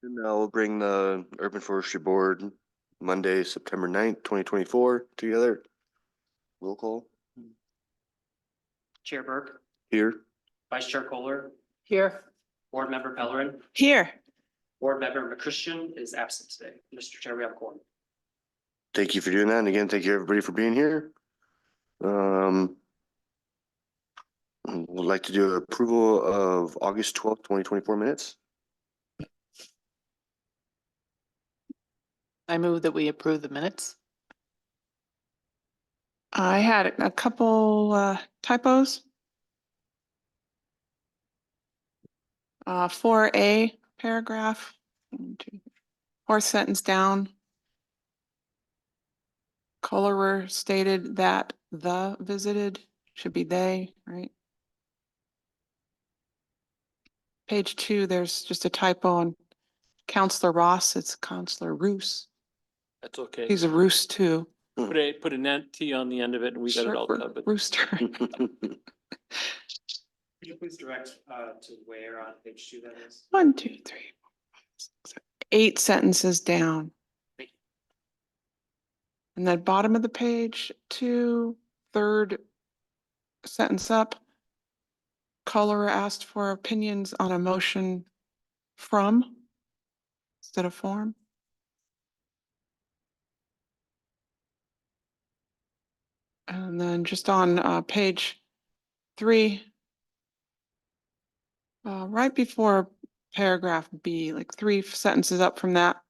And I'll bring the Urban Forestry Board Monday, September 9th, 2024 together. Roll call. Chair Burke, Here. Vice Chair Kohler, Here. Board Member Pellerin, Here. Board Member McChristian is absent today. Mr. Chair, we have a quorum. Thank you for doing that. And again, thank you everybody for being here. Would like to do approval of August 12th, 2024 minutes. I move that we approve the minutes. I had a couple typos. 4A paragraph, 1, 2, 4th sentence down. Kohler stated that the visited should be they, right? Page 2, there's just a typo on Counselor Ross. It's Counselor Roos. That's okay. He's a Roos too. Put an T on the end of it and we got it all covered. Rooster. Could you please direct to where on page 2 that is? 1, 2, 3, 4, 5, 6, 7, 8 sentences down. Thank you. And then bottom of the page, 2, 3rd sentence up. Kohler asked for opinions on a motion from instead of form. And then just on page 3, right before paragraph B, like 3 sentences up from that,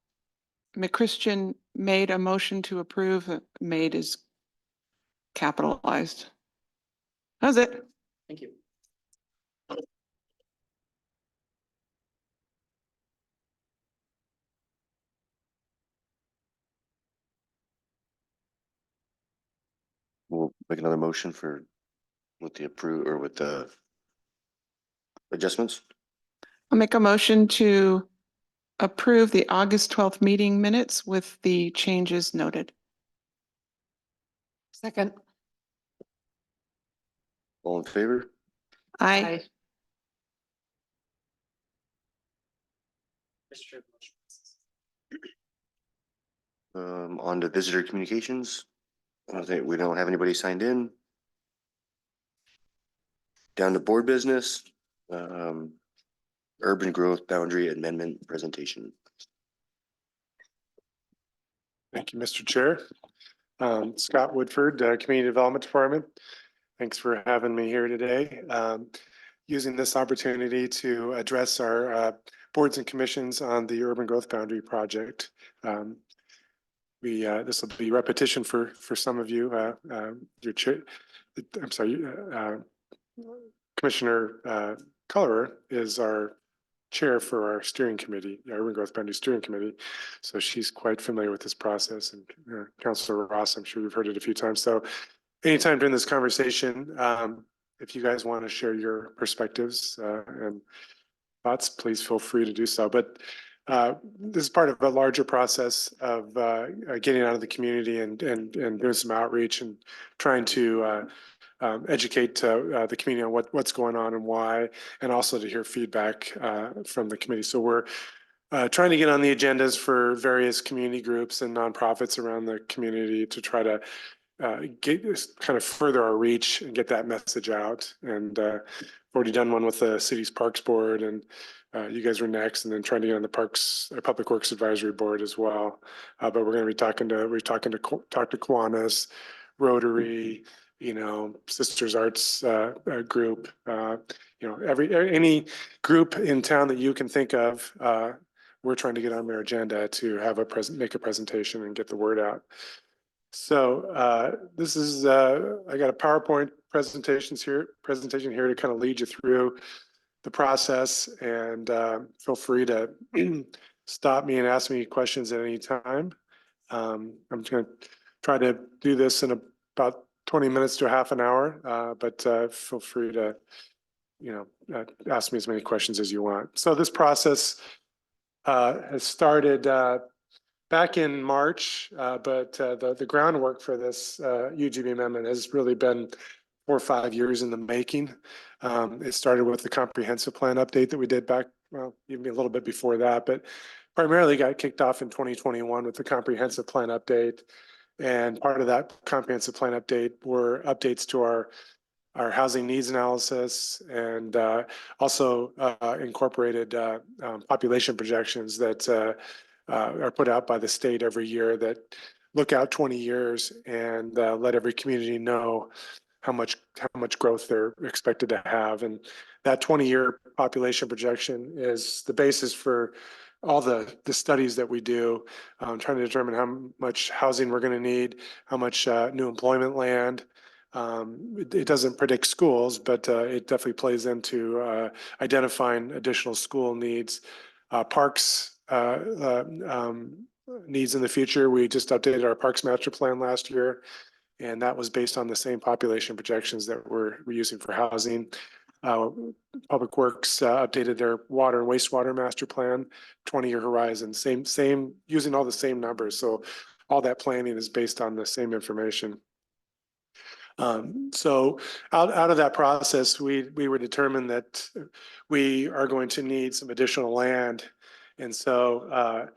McChristian made a motion to approve. Made is capitalized. That's it. Thank you. We'll make another motion for with the approve or with the adjustments. I'll make a motion to approve the August 12th meeting minutes with the changes noted. Second. All in favor? Aye. Mr. Chair, motion passes. On to visitor communications. I don't think we don't have anybody signed in. Down to board business. Urban growth boundary amendment presentation. Thank you, Mr. Chair. Scott Woodford, Community Development Department. Thanks for having me here today. Using this opportunity to address our boards and commissions on the urban growth boundary project. This will be repetition for some of you. Your chair, I'm sorry, Commissioner Kohler is our chair for our steering committee, our urban growth boundary steering committee. So she's quite familiar with this process, and Councilor Ross, I'm sure you've heard it a few times. So anytime during this conversation, if you guys want to share your perspectives and thoughts, please feel free to do so. But this is part of a larger process of getting out of the community and doing some outreach and trying to educate the community on what's going on and why, and also to hear feedback from the committee. So we're trying to get on the agendas for various community groups and nonprofits around the community to try to kind of further our reach and get that message out. And already done one with the city's Parks Board, and you guys were next, and then trying to get on the Parks Public Works Advisory Board as well. But we're going to be talking to Kiwanis, Rotary, Sisters Arts group, any group in town that you can think of. We're trying to get on their agenda to have make a presentation and get the word out. So this is I got a PowerPoint presentation here to kind of lead you through the process, and feel free to stop me and ask me questions at any time. I'm just going to try to do this in about 20 minutes to a half an hour, but feel free to, ask me as many questions as you want. So this process has started back in March, but the groundwork for this UGB amendment has really been 4 or 5 years in the making. It started with the comprehensive plan update that we did back well, even a little bit before that, but primarily got kicked off in 2021 with the comprehensive plan update. And part of that comprehensive plan update were updates to our housing needs analysis and also incorporated population projections that are put out by the state every year that look out 20 years and let every community know how much growth they're expected to have. And that 20-year population projection is the basis for all the studies that we do, trying to determine how much housing we're going to need, how much new employment land. It doesn't predict schools, but it definitely plays into identifying additional school needs. Parks needs in the future. We just updated our Parks Master Plan last year, and that was based on the same population projections that we're using for housing. Public Works updated their water and wastewater master plan, 20-year horizon, same, using all the same numbers. So all that planning is based on the same information. So out of that process, we were determined that we are going to need some additional land. And so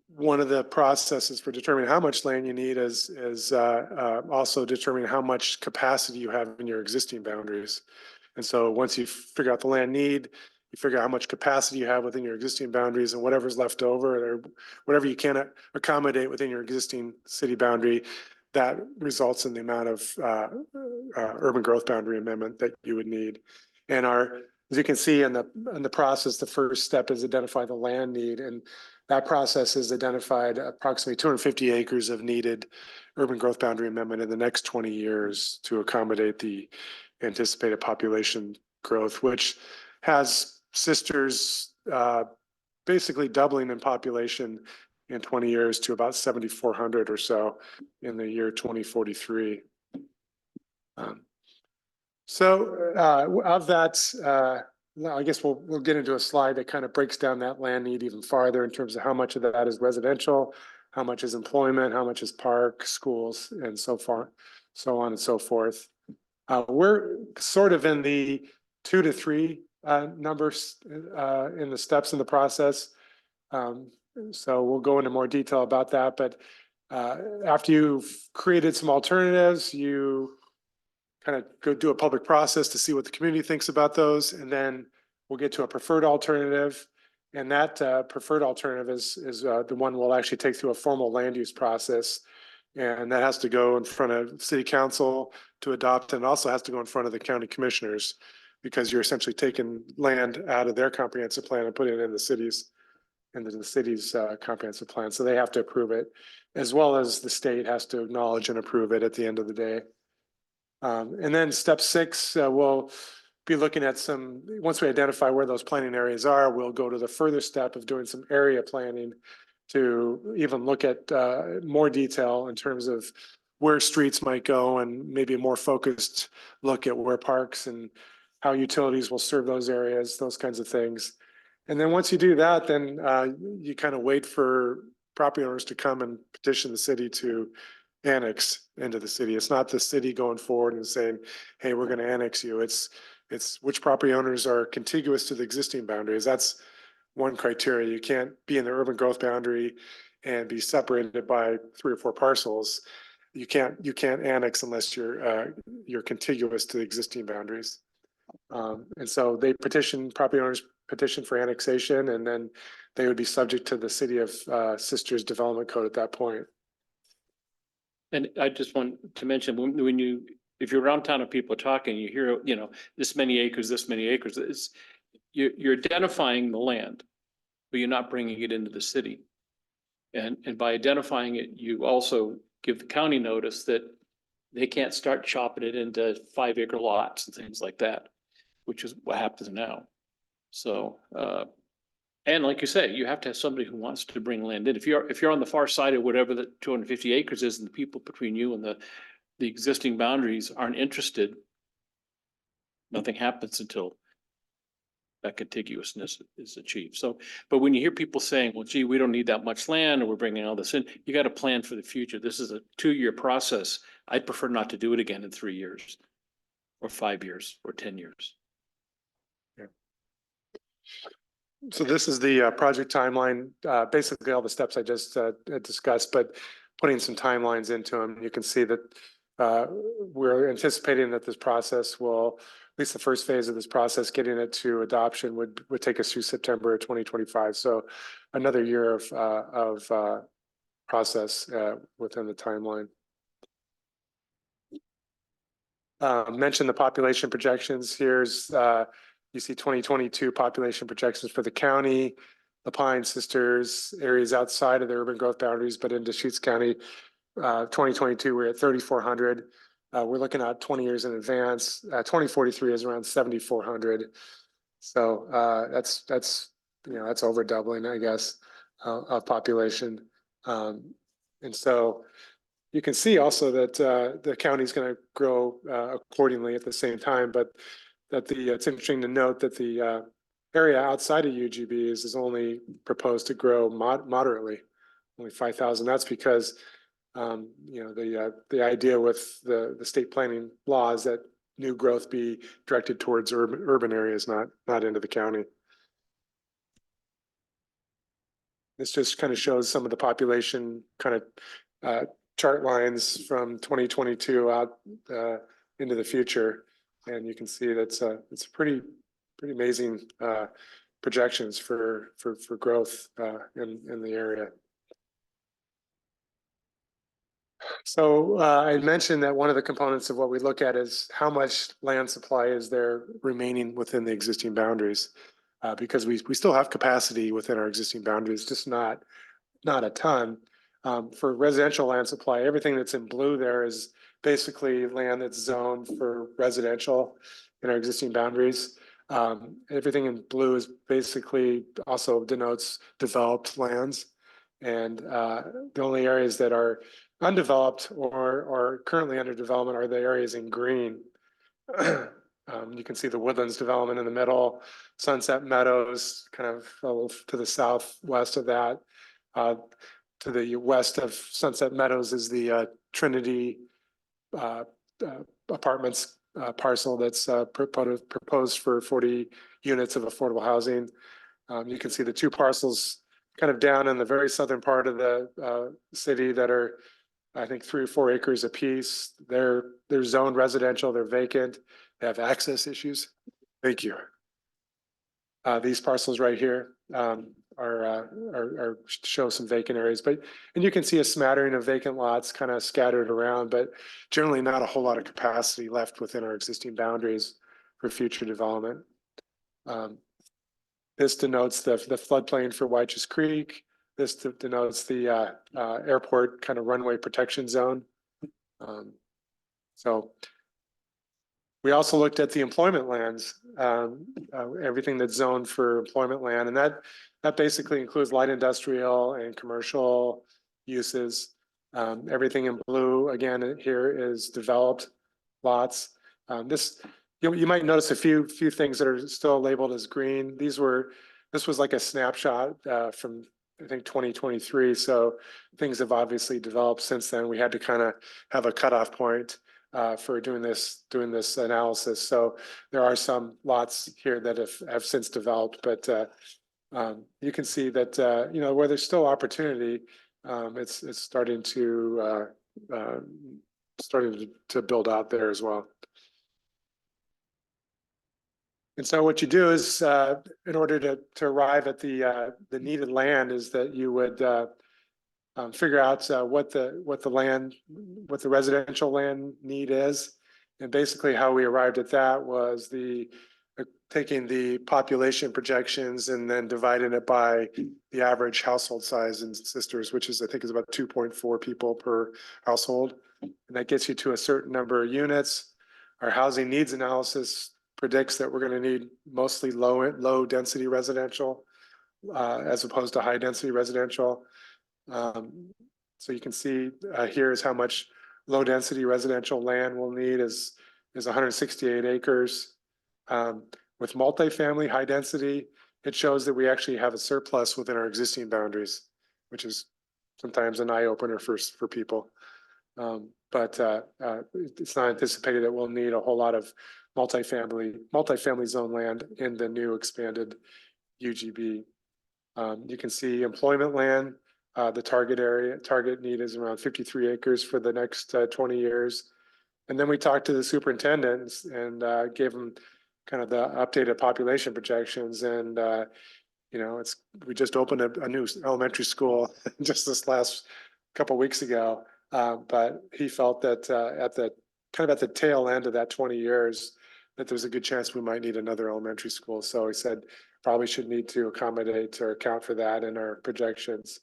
one of the processes for determining how much land you need is also determining how much capacity you have in your existing boundaries. And so once you figure out the land need, you figure out how much capacity you have within your existing boundaries, and whatever's left over or whatever you can accommodate within your existing city boundary, that results in the amount of urban growth boundary amendment that you would need. And as you can see in the process, the first step is identify the land need, and that process has identified approximately 250 acres of needed urban growth boundary amendment in the next 20 years to accommodate the anticipated population growth, which has sisters basically doubling in population in 20 years to about 7,400 or so in the year 2043. Of that, I guess we'll get into a slide that kind of breaks down that land need even farther in terms of how much of that is residential, how much is employment, how much is park, schools, and so on and so forth. We're sort of in the 2 to 3 numbers in the steps in the process. So we'll go into more detail about that. But after you've created some alternatives, you kind of go do a public process to see what the community thinks about those. And then we'll get to a preferred alternative. And that preferred alternative is the one we'll actually take through a formal land use process. And that has to go in front of city council to adopt, and also has to go in front of the county commissioners, because you're essentially taking land out of their comprehensive plan and putting it in the city's comprehensive plan. So they have to approve it, as well as the state has to acknowledge and approve it at the end of the day. And then step 6, we'll be looking at once we identify where those planning areas are, we'll go to the further step of doing some area planning to even look at more detail in terms of where streets might go, and maybe a more focused look at where parks and how utilities will serve those areas, those kinds of things. And then once you do that, then you kind of wait for property owners to come and petition the city to annex into the city. It's not the city going forward and saying, hey, we're going to annex you. It's which property owners are contiguous to the existing boundaries. That's one criteria. You can't be in the urban growth boundary and be separated by 3 or 4 parcels. You can't annex unless you're contiguous to the existing boundaries. And so property owners petition for annexation, and then they would be subject to the City of Sisters Development Code at that point. And I just want to mention, if you're around town and people are talking, you hear, this many acres, you're identifying the land, but you're not bringing it into the city. And by identifying it, you also give the county notice that they can't start chopping it into 5-acre lots and things like that, which is what happens now. So, and like you say, you have to have somebody who wants to bring land in. If you're on the far side of whatever the 250 acres is, and the people between you and the existing boundaries aren't interested, nothing happens until that contiguousness is achieved. So, but when you hear people saying, well, gee, we don't need that much land, or we're bringing all this in, you got to plan for the future. This is a 2-year process. I'd prefer not to do it again in 3 years or 5 years or 10 years. So this is the project timeline, basically all the steps I just had discussed, but putting some timelines into them. You can see that we're anticipating that this process will, at least the first phase of this process, getting it to adoption would take us through September of 2025. So another year of process within the timeline. Mention the population projections. Here's you see 2022 population projections for the county, the Pine Sisters, areas outside of the urban growth boundaries, but in Deschutes County, 2022, we're at 3,400. We're looking at 20 years in advance. 2043 is around 7,400. So that's you know, that's over doubling, I guess, of population. And so you can see also that the county is going to grow accordingly at the same time, but that it's interesting to note that the area outside of UGB is only proposed to grow moderately, only 5,000. That's because you know, the idea with the state planning law is that new growth be directed towards urban areas, not into the county. This just kind of shows some of the population kind of chart lines from 2022 out into the future, and you can see that's it's pretty amazing projections for growth in the area. So I mentioned that one of the components of what we look at is how much land supply is there remaining within the existing boundaries, because we still have capacity within our existing boundaries, just not a ton. For residential land supply, everything that's in blue there is basically land that's zoned for residential in our existing boundaries. Everything in blue is basically also denotes developed lands. And the only areas that are undeveloped or currently under development are the areas in green. You can see the Woodlands development in the middle, Sunset Meadows kind of a little to the southwest of that. To the west of Sunset Meadows is the Trinity Apartments parcel that's proposed for 40 units of affordable housing. You can see the two parcels kind of down in the very southern part of the city that are, I think, 3 or 4 acres apiece. They're zoned residential, they're vacant, they have access issues. Thank you. These parcels right here are show some vacant areas, and you can see a smattering of vacant lots kind of scattered around, but generally not a whole lot of capacity left within our existing boundaries for future development. This denotes the floodplain for Wyches Creek. This denotes the airport kind of runway protection zone. So we also looked at the employment lands, everything that's zoned for employment land, and that basically includes light industrial and commercial uses. Everything in blue, again, here is developed lots. You might notice a few things that are still labeled as green. This was like a snapshot from, I think, 2023. So things have obviously developed since then. We had to kind of have a cutoff point for doing this analysis. So there are some lots here that have since developed, but you can see that you know, where there's still opportunity, it's starting to build out there as well. And so what you do is, in order to arrive at the needed land, is that you would figure out what the residential land need is, and basically how we arrived at that was taking the population projections and then dividing it by the average household size in Sisters, which is, I think, is about 2.4 people per household, and that gets you to a certain number of units. Our housing needs analysis predicts that we're going to need mostly low density residential as opposed to high density residential. So you can see here is how much low density residential land we'll need is 168 acres. With multifamily high density, it shows that we actually have a surplus within our existing boundaries, which is sometimes an eye opener for people. But it's not anticipated that we'll need a whole lot of multifamily zone land in the new expanded UGB. You can see employment land, the target need is around 53 acres for the next 20 years. And then we talked to the superintendents and gave them kind of the updated population projections. And, we just opened a new elementary school just this last couple of weeks ago. But he felt that at the tail end of that 20 years, that there's a good chance we might need another elementary school. So he said probably should need to accommodate or account for that in our projections.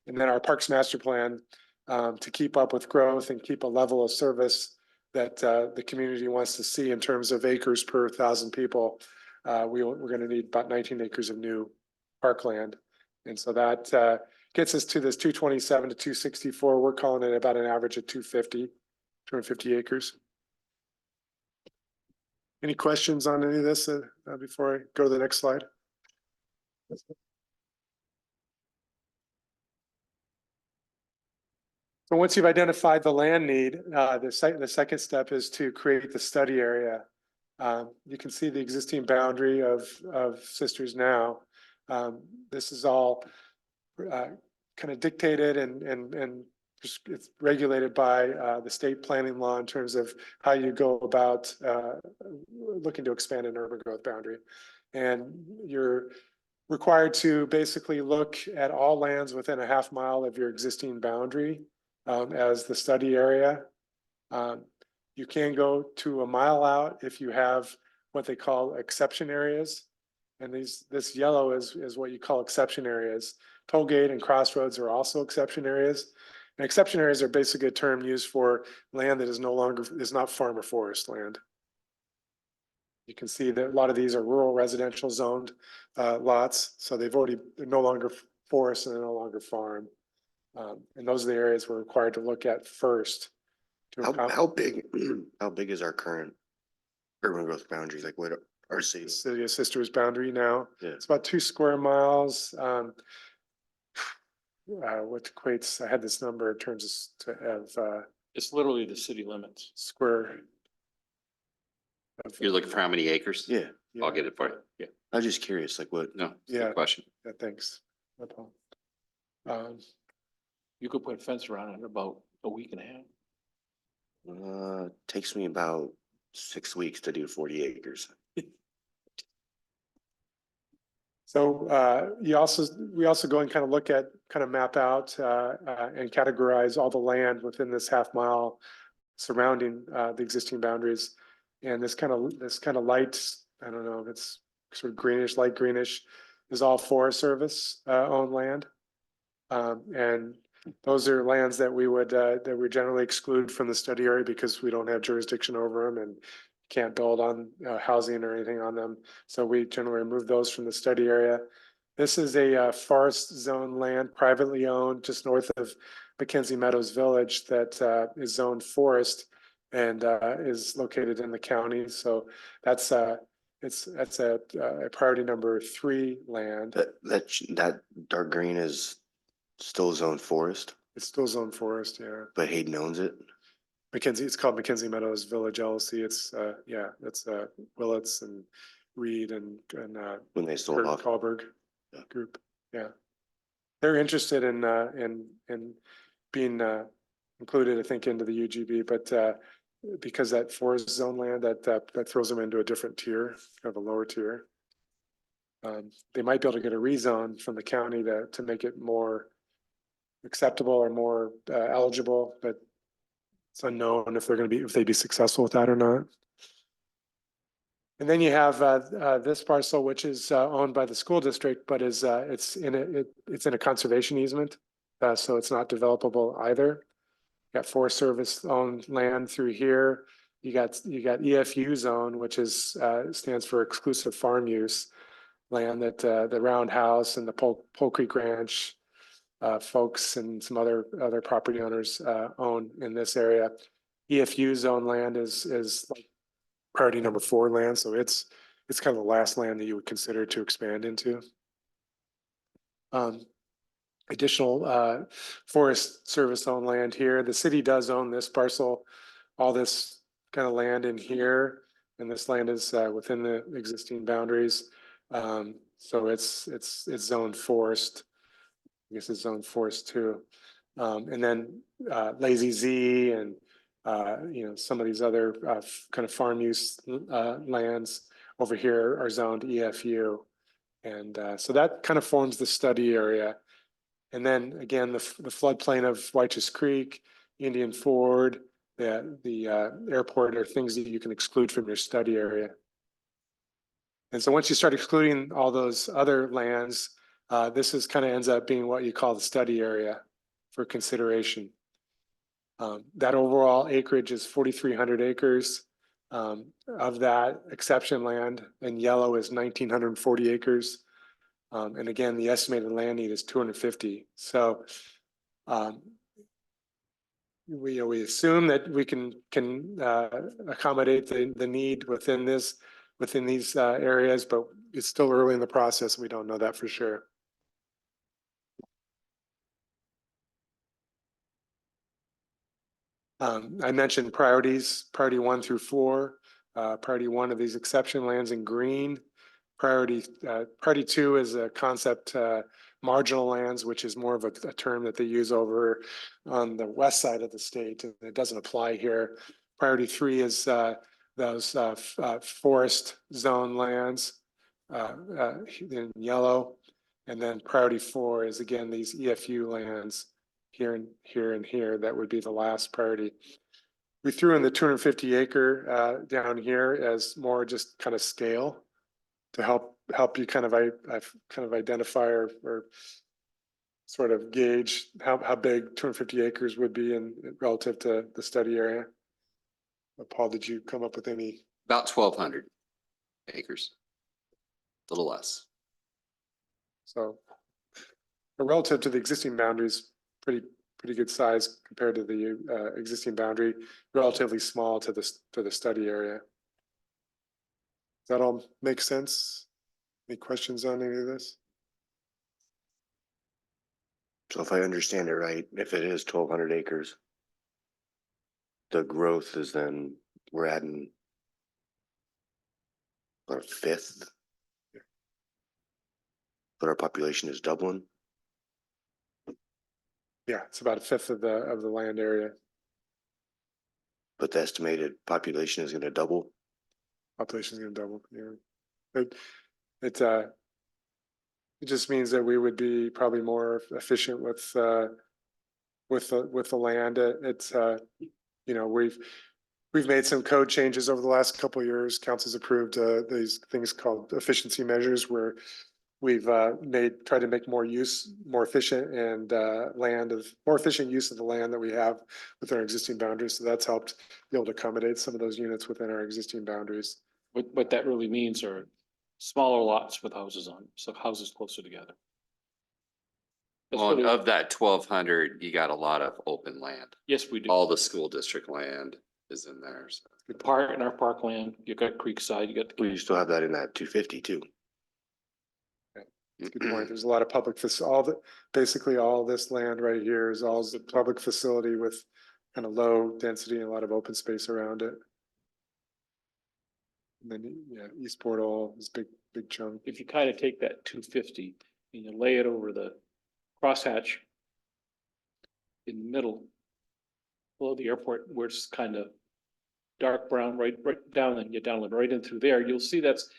And then our Parks Master Plan, to keep up with growth and keep a level of service that the community wants to see in terms of acres per 1,000 people. We're going to need about 19 acres of new parkland. And so that gets us to this 227 to 264. We're calling it about an average of 250 acres. Any questions on any of this before I go to the next slide? So once you've identified the land need, the second step is to create the study area. You can see the existing boundary of Sisters now. This is all kind of dictated and it's regulated by the state planning law in terms of how you go about looking to expand an urban growth boundary. And you're required to basically look at all lands within a half mile of your existing boundary as the study area. You can go to a mile out if you have what they call exception areas. And this yellow is what you call exception areas. Tollgate and crossroads are also exception areas. And exception areas are basically a term used for land that is not farm or forest land. You can see that a lot of these are rural residential zoned lots. So they're no longer forest and they're no longer farm. And those are the areas we're required to look at first. How big is our current urban growth boundaries? Like what our city? City of Sisters boundary now. Yeah. It's about 2 square miles. What equates, I had this number in terms of It's literally the city limits. square. You're looking for how many acres? Yeah, I'll get it for you. Yeah. I was just curious, like what? No, it's a Yeah. good question. Yeah, thanks. No problem. You could put a fence around it in about a week and a half. Takes me about 6 weeks to do 40 acres. So we also go and kind of map out and categorize all the land within this half mile surrounding the existing boundaries. And this kind of light, I don't know if it's sort of greenish, light greenish, is all Forest Service owned land. And those are lands that we generally exclude from the study area because we don't have jurisdiction over them and can't build on housing or anything on them. So we generally remove those from the study area. This is a forest zone land, privately owned, just north of Mackenzie Meadows Village that is zoned forest and is located in the county. So that's a priority number 3 land. That dark green is still zone forest, It's still zoned forest, yeah. but Hayden owns it. It's called Mackenzie Meadows Village LLC. It's Willits and Reed and When they sold Kurt off. Kahlberg Yeah. group. Yeah. They're interested in being included, I think, into the UGB, but because that forest zone land that throws them into a different tier, kind of a lower tier. They might be able to get a rezone from the county to make it more acceptable or more eligible, but it's unknown if they'd be successful with that or not. And then you have this parcel, which is owned by the school district, but it's in a conservation easement, so it's not developable either. You got Forest Service owned land through here. You got EFU zone, which stands for exclusive farm use land that the Roundhouse and the Pole Creek Ranch folks and some other property owners own in this area. EFU zone land is like priority number 4 land, so it's kind of the last land that you would consider to expand into. Additional Forest Service owned land here. The city does own this parcel, all this kind of land in here, and this land is within the existing boundaries. So it's zoned forest. I guess it's zoned forest too. And then Lazy Z and some of these other kind of farm use lands over here are zoned EFU. And so that kind of forms the study area. And then again, the floodplain of White's Creek, Indian Ford, the airport are things that you can exclude from your study area. And so once you start excluding all those other lands, this is kind of ends up being what you call the study area for consideration. That overall acreage is 4,300 acres. Of that, exception land in yellow is 1,940 acres. And again, the estimated land need is 250. So we assume that we can accommodate the need within these areas, but it's still early in the process. We don't know that for sure. I mentioned priorities, priority 1 through 4. Priority 1 of these exception lands in green. Priority 2 is a concept marginal lands, which is more of a term that they use over on the west side of the state, and it doesn't apply here. Priority 3 is those forest zone lands in yellow, and then priority 4 is again these EFU lands here and here and here. That would be the last priority. We threw in the 250 acre down here as more just kind of scale to help you kind of identify or sort of gauge how big 250 acres would be in relative to the study area. Paul, did you come up with any? About 1,200 acres, a little less. So, but relative to the existing boundaries, pretty good size compared to the existing boundary, relatively small to the study area. Does that all make sense? Any questions on any of this? So if I understand it right, if it is 1,200 acres, the growth is then, we're adding about a fifth. But our population is doubling. Yeah, it's about a fifth of the land area. But the estimated population is gonna double. Population is going to double. Yeah, it just means that we would be probably more efficient with the land. We've made some code changes over the last couple of years. Council's approved these things called efficiency measures, where we've tried to make more efficient and more efficient use of the land that we have within our existing boundaries. So that's helped be able to accommodate some of those units within our existing boundaries. What that really means are smaller lots with houses on, so houses closer together. That's Well, really- of that 1,200, you got a lot of open land. Yes, we do. All the school district land is in there. So. The park and our parkland, you got Creekside, you got. Well, you still have that in that 250 too. That's a good point. There's a lot of basically all this land right here is all the public facility with kind of low density and a lot of open space around it. And then, yeah, East Portal is big chunk. If you kind of take that 250 and you lay it over the crosshatch in the middle, below the airport, where it's kind of dark brown, right down, and get down right in through there, you'll see that's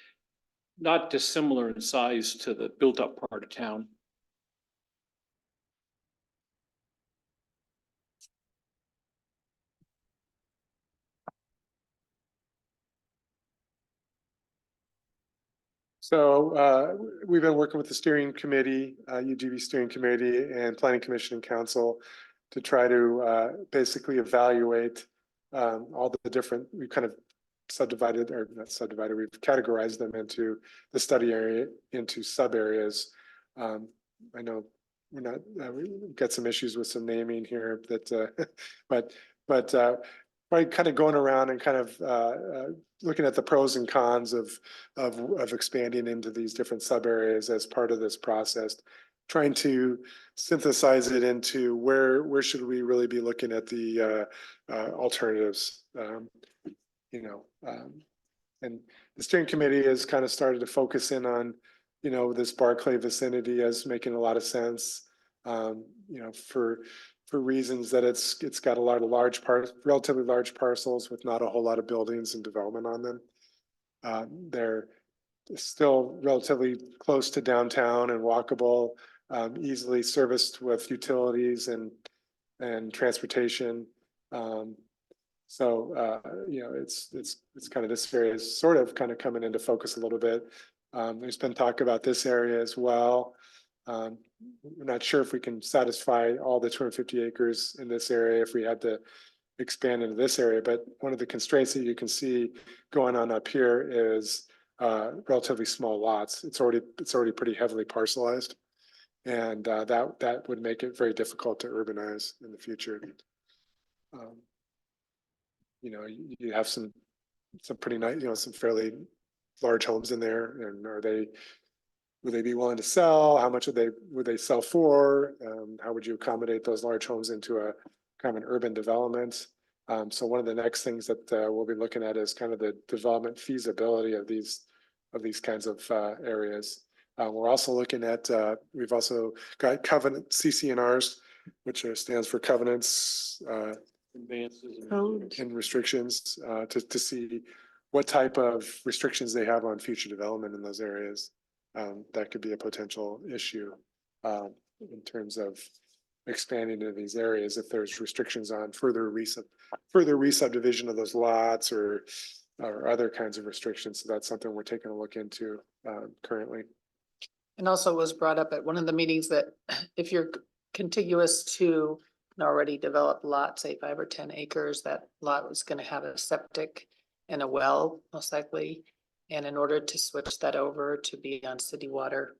not dissimilar in size to the built-up part of town. So we've been working with the steering committee, UGB steering committee and planning commission and council to try to basically evaluate all the different, we've kind of subdivided, or not subdivided, we've categorized them into the study area, into sub areas. I know we're not, we've got some issues with some naming here that, but by kind of going around and kind of looking at the pros and cons of expanding into these different sub areas as part of this process, trying to synthesize it into where should we really be looking at the alternatives, and the steering committee has kind of started to focus in on this Barclay vicinity as making a lot of sense. For reasons that it's got a lot of relatively large parcels with not a whole lot of buildings and development on them. They're still relatively close to downtown and walkable, easily serviced with utilities and transportation. It's kind of, this area is sort of kind of coming into focus a little bit. There's been talk about this area as well. We're not sure if we can satisfy all the 250 acres in this area if we had to expand into this area, but one of the constraints that you can see going on up here is relatively small lots. It's already pretty heavily parcelized, and that would make it very difficult to urbanize in the future. You have some pretty nice, some fairly large homes in there, and would they be willing to sell? How much would they sell for? How would you accommodate those large homes into a kind of an urban development? So one of the next things that we'll be looking at is kind of the development feasibility of these kinds of areas. We're also looking at, we've also got covenant CCNRs, which stands for covenants, Advances. Codes. and restrictions, to see what type of restrictions they have on future development in those areas. That could be a potential issue in terms of expanding into these areas if there's restrictions on further re-subdivision of those lots or other kinds of restrictions. So that's something we're taking a look into currently. And also was brought up at one of the meetings that if you're contiguous to an already developed lot, say 5 or 10 acres, that lot was going to have a septic and a well, most likely. And in order to switch that over to be on city water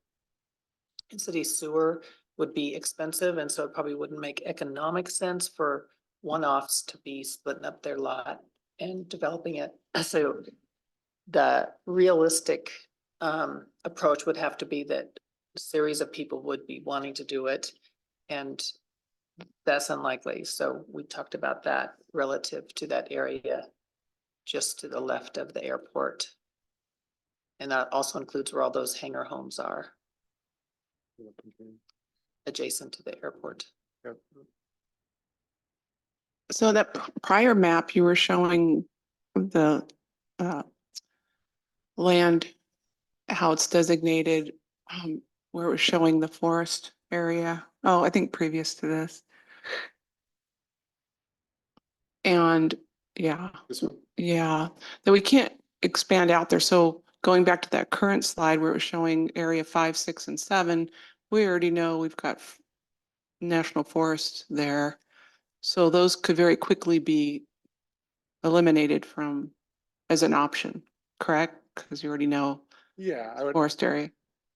and city sewer would be expensive. And so it probably wouldn't make economic sense for one-offs to be splitting up their lot and developing it. So the realistic approach would have to be that a series of people would be wanting to do it. And that's unlikely. So we talked about that relative to that area just to the left of the airport. And that also includes where all those hangar homes are adjacent to the airport. Yep. So that prior map, you were showing the land, how it's designated, where it was showing the forest area. Oh, I think previous to this. And yeah, This one? yeah, that we can't expand out there. So going back to that current slide where it was showing area 5, 6, and 7, we already know we've got national forests there. So those could very quickly be eliminated from as an option, correct? Because you already know Yeah, I would. forest area.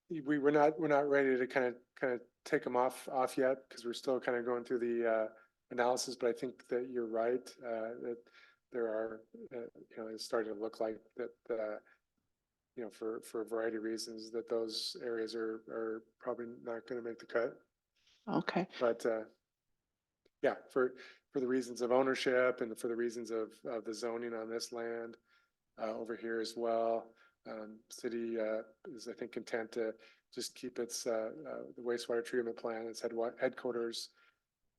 We're not ready to kind of take them off yet because we're still kind of going through the analysis. But I think that you're right, that there are, it's starting to look like that, for a variety of reasons that those areas are probably not going to make the cut. Okay. But yeah, for the reasons of ownership and for the reasons of the zoning on this land over here as well. City is, I think, content to just keep its the wastewater treatment plant, its headquarters,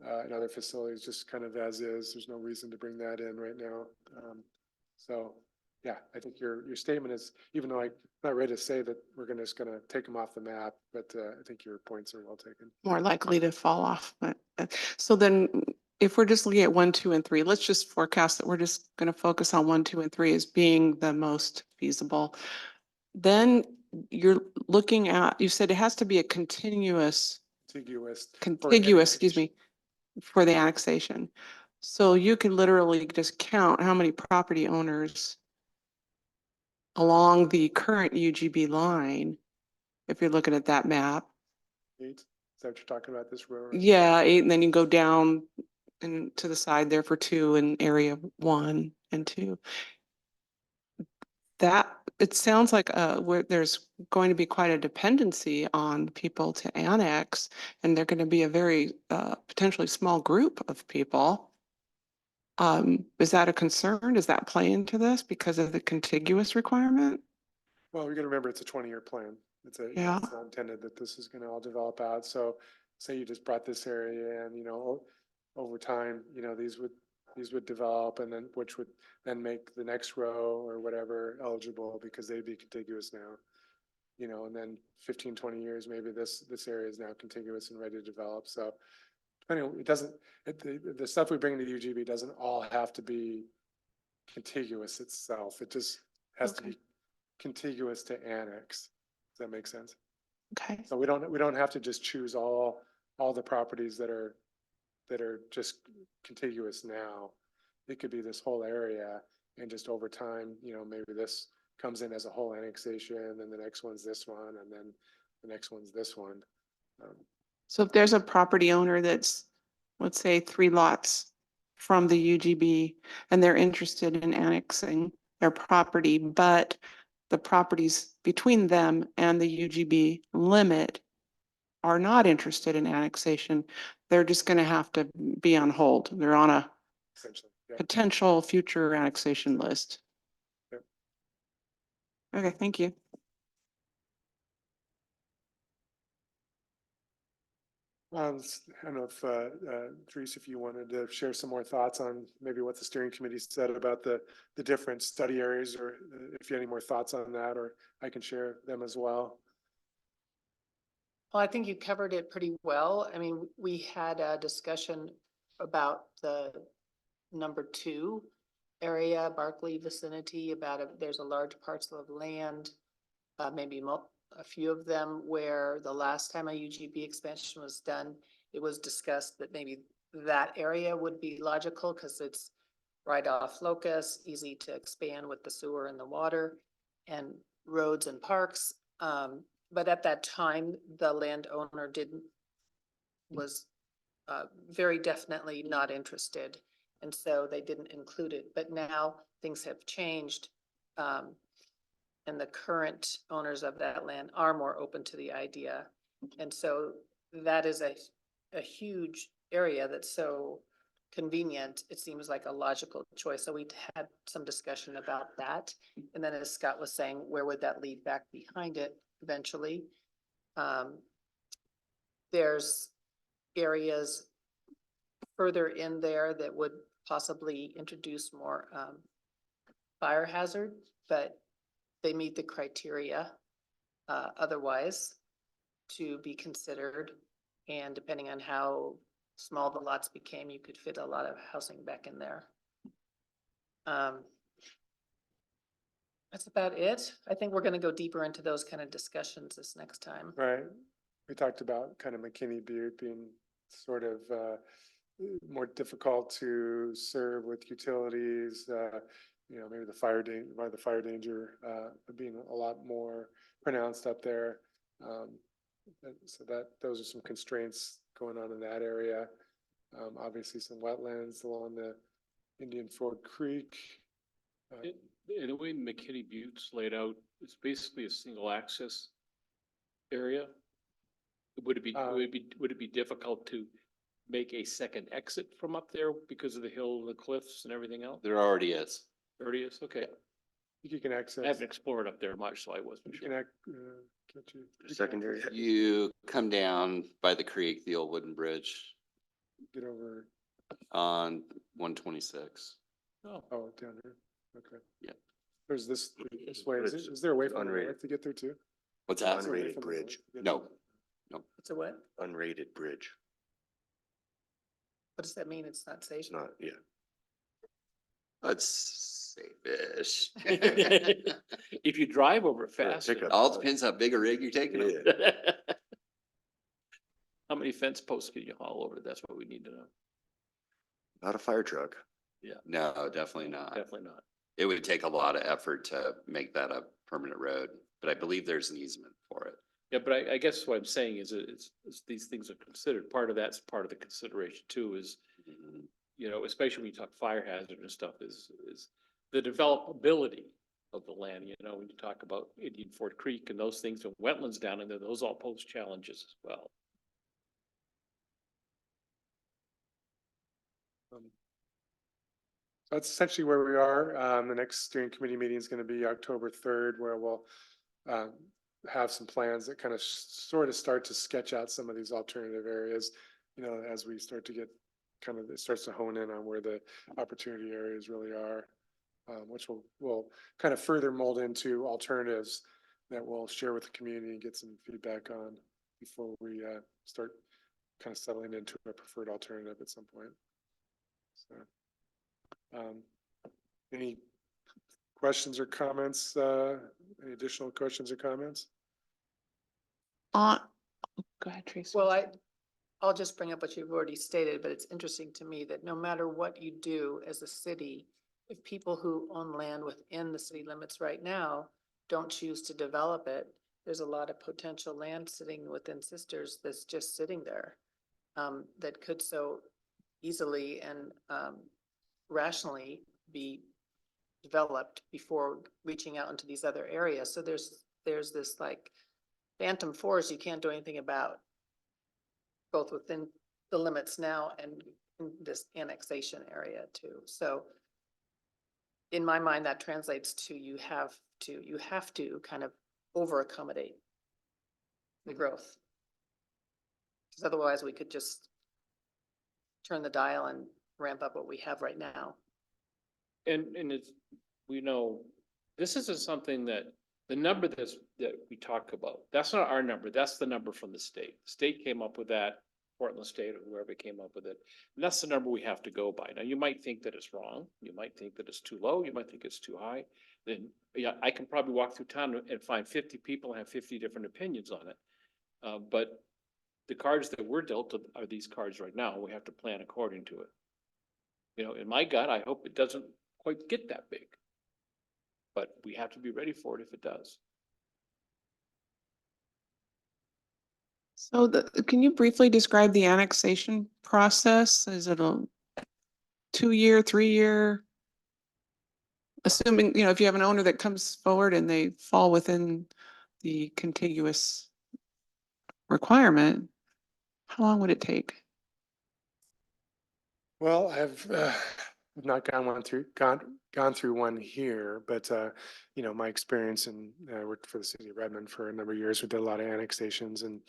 and other facilities just kind of as is. There's no reason to bring that in right now. So yeah, I think your statement is, even though I'm not ready to say that we're just going to take them off the map, but I think your points are well taken. More likely to fall off. But so then if we're just looking at 1, 2, and 3, let's just forecast that we're just going to focus on 1, 2, and 3 as being the most feasible. Then you're looking at, you said it has to be a contiguous, excuse me, for the annexation. So you can literally just count how many property owners along the current UGB line, if you're looking at that map. 8, is that what you're talking about, this railroad? Yeah, 8, and then you go down and to the side there for 2 in area 1 and 2. That, it sounds like where there's going to be quite a dependency on people to annex, and they're going to be a very potentially small group of people. Is that a concern? Does that play into this because of the contiguous requirement? Well, we got to remember it's a 20-year plan. Yeah. it's not intended that this is gonna all develop out. So say you just brought this area in, over time, these would develop and then, which would then make the next row or whatever eligible because they'd be contiguous now. And then 15, 20 years, maybe this area is now contiguous and ready to develop. So depending, the stuff we bring to UGB doesn't all have to be contiguous itself. It just has to Okay. be contiguous to annex. Does that make sense? Okay, So we don't have to just choose all the properties that are just contiguous now. It could be this whole area and just over time, maybe this comes in as a whole annexation and the next one's this one and then the next one's this one. so if there's a property owner that's, let's say, 3 lots from the UGB and they're interested in annexing their property, but the properties between them and the UGB limit are not interested in annexation, they're just gonna have to be on hold. They're on a Essentially, yeah. potential future annexation list. Yep. Okay, thank you. I don't know if, Therese, if you wanted to share some more thoughts on maybe what the steering committee said about the different study areas, or if you have any more thoughts on that, or I can share them as well. Well, I think you covered it pretty well. I mean, we had a discussion about the number 2 area, Barkley vicinity, there's a large parcel of land, maybe a few of them where the last time a UGB expansion was done, it was discussed that maybe that area would be logical because it's right off Locust, easy to expand with the sewer and the water and roads and parks. But at that time, the landowner was very definitely not interested. And so they didn't include it, but now things have changed. And the current owners of that land are more open to the idea. And so that is a huge area that's so convenient. It seems like a logical choice. So we had some discussion about that. And then as Scott was saying, where would that lead back behind it eventually? There's areas further in there that would possibly introduce more fire hazard, but they meet the criteria otherwise to be considered. And depending on how small the lots became, you could fit a lot of housing back in there. That's about it. I think we're gonna go deeper into those kind of discussions this next time. Right. We talked about kind of McKinney Butte being sort of more difficult to serve with utilities, maybe the fire danger being a lot more pronounced up there. So those are some constraints going on in that area. Obviously some wetlands along the Indian Ford Creek. In the way McKinney Butte's laid out, it's basically a single access area. Would it be difficult to make a second exit from up there because of the hill, the cliffs and everything else? There already is. Already is, okay. You can access. I haven't explored up there much, so I wasn't You sure. can Secondary. You come down by the creek, the old wooden bridge get over, on 126. Oh, down here. Okay. Yeah. There's this way. Is there a way from the Unrated. north to get there too? What's that? Is there a way Unrated from the bridge. north to get No, It's a what? Unrated bridge. What does that mean? It's not safe? It's not, yeah. let's say-ish. if you drive over it For a fast. pickup. All depends how big a rig you're taking. Yeah. How many fence posts can you haul over? That's what we need to know. Not a fire truck. No, definitely not. Definitely not. It would take a lot of effort to make that a permanent road, but I believe there's an easement for it. Yeah, but I guess what I'm saying is it's these things are considered. Part of that's part of the consideration too is, especially when you talk fire hazard and stuff is the developability of the land, when you talk about Indian Ford Creek and those things and wetlands down in there, those all pose challenges as well. That's essentially where we are. The next steering committee meeting is going to be October 3rd, where we'll have some plans that kind of sort of start to sketch out some of these alternative areas, as we start to get it starts to hone in on where the opportunity areas really are, which will kind of further mold into alternatives that we'll share with the community and get some feedback on before we start kind of settling into a preferred alternative at some point. So, any questions or comments? Any additional questions or comments? Go ahead, Tracy. Well, I'll just bring up what you've already stated, but it's interesting to me that no matter what you do as a city, if people who own land within the city limits right now don't choose to develop it, there's a lot of potential land sitting within Sisters that's just sitting there, that could so easily and rationally be developed before reaching out into these other areas. So there's this like phantom forest you can't do anything about, both within the limits now and in this annexation area too. So in my mind, that translates to you have to kind of over accommodate the growth. Because otherwise we could just turn the dial and ramp up what we have right now. And it's, we know, this isn't something that, the number that we talk about, that's not our number, that's the number from the state. The state came up with that, Portland State or whoever came up with it. And that's the number we have to go by. Now, you might think that it's wrong. You might think that it's too low. You might think it's too high. Then, yeah, I can probably walk through town and find 50 people and have 50 different opinions on it. But the cards that we're dealt are these cards right now. We have to plan according to it. In my gut, I hope it doesn't quite get that big. But we have to be ready for it if it does. So can you briefly describe the annexation process? Is it a 2-year, 3-year? Assuming, if you have an owner that comes forward and they fall within the contiguous requirement, how long would it take? Well, I've not gone through one here, but my experience and I worked for the city of Redmond for a number of years. We did a lot of annexations, and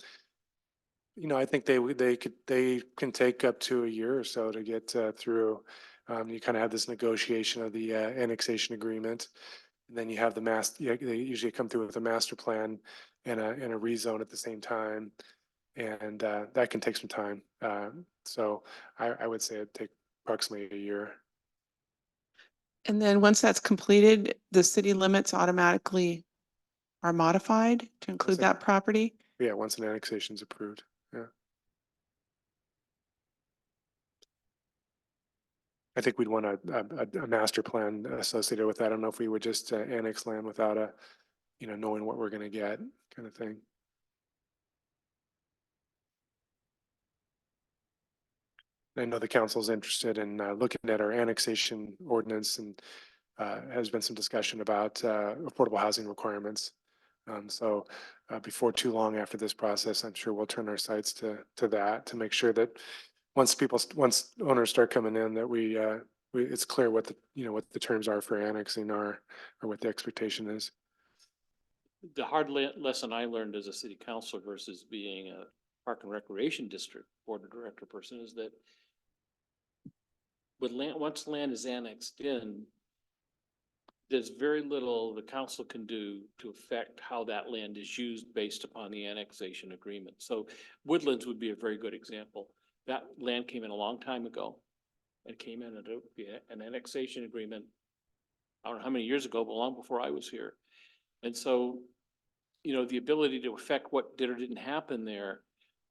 I think they can take up to a year or so to get through. You kind of have this negotiation of the annexation agreement, and then you have the they usually come through with a master plan and a rezone at the same time, and that can take some time. So I would say it'd take approximately a year. And then once that's completed, the city limits automatically are modified to include it- that property? Yeah, once an annexation is approved. Yeah. I think we'd want a master plan associated with that. I don't know if we would just annex land without knowing what we're going to get, kind of thing. I know the council's interested in looking at our annexation ordinance, and has been some discussion about affordable housing requirements. So before too long after this process, I'm sure we'll turn our sights to that to make sure that once owners start coming in, that it's clear what the terms are for annexing or what the expectation is. The hard lesson I learned as a city councilor versus being a park and recreation district board of director person is that once land is annexed in, there's very little the council can do to affect how that land is used based upon the annexation agreement. So Woodlands would be a very good example. That land came in a long time ago. It came in an annexation agreement, I don't know how many years ago, but long before I was here. And so, the ability to affect what did or didn't happen there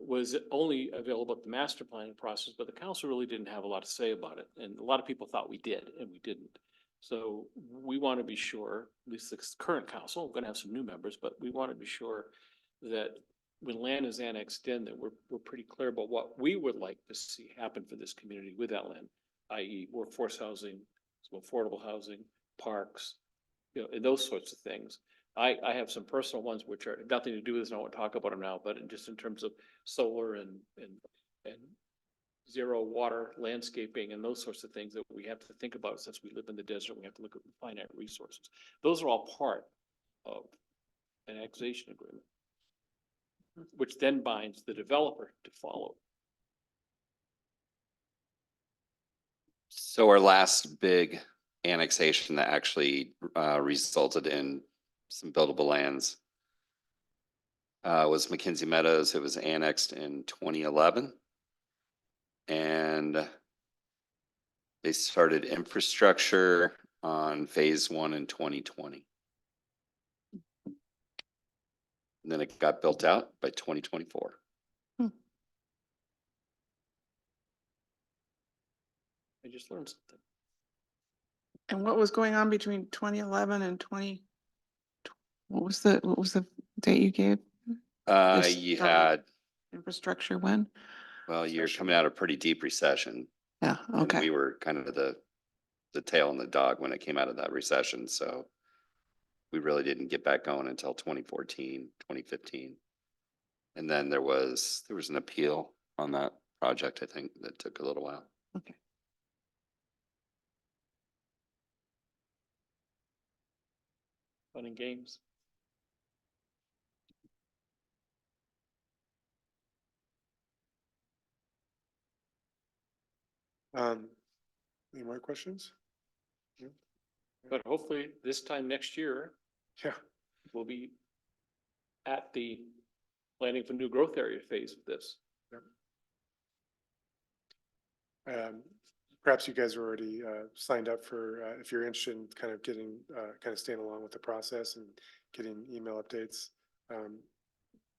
was only available at the master planning process, but the council really didn't have a lot to say about it. And a lot of people thought we did, and we didn't. So we want to be sure, at least the current council, we're going to have some new members, but we want to be sure that when land is annexed in, that we're pretty clear about what we would like to see happen for this community with that land, i.e. workforce housing, some affordable housing, parks, and those sorts of things. I have some personal ones which are nothing to do with this, and I won't talk about them now, but just in terms of solar and zero water landscaping and those sorts of things that we have to think about since we live in the desert. We have to look at finite resources. Those are all part of annexation agreement, which then binds the developer to follow. So our last big annexation that actually resulted in some buildable lands was Mackenzie Meadows. It was annexed in 2011. And they started infrastructure on phase 1 in 2020. And then it got built out by 2024. I just learned something. And what was going on between 2011 and 20? What was the date you gave? This You started had, Infrastructure when? well, you're coming out of a pretty deep recession. Yeah, And okay. we were kind of the tail on the dog when it came out of that recession. So we really didn't get back going until 2014, 2015. And then there was an appeal on that project, I think, that took a little while. Okay. Fun and games. Any more questions? But hopefully this time next year, Yeah. we'll be at the planning for new growth area phase of this. Perhaps you guys are already signed up for, if you're interested in kind of getting, kind of staying along with the process and getting email updates.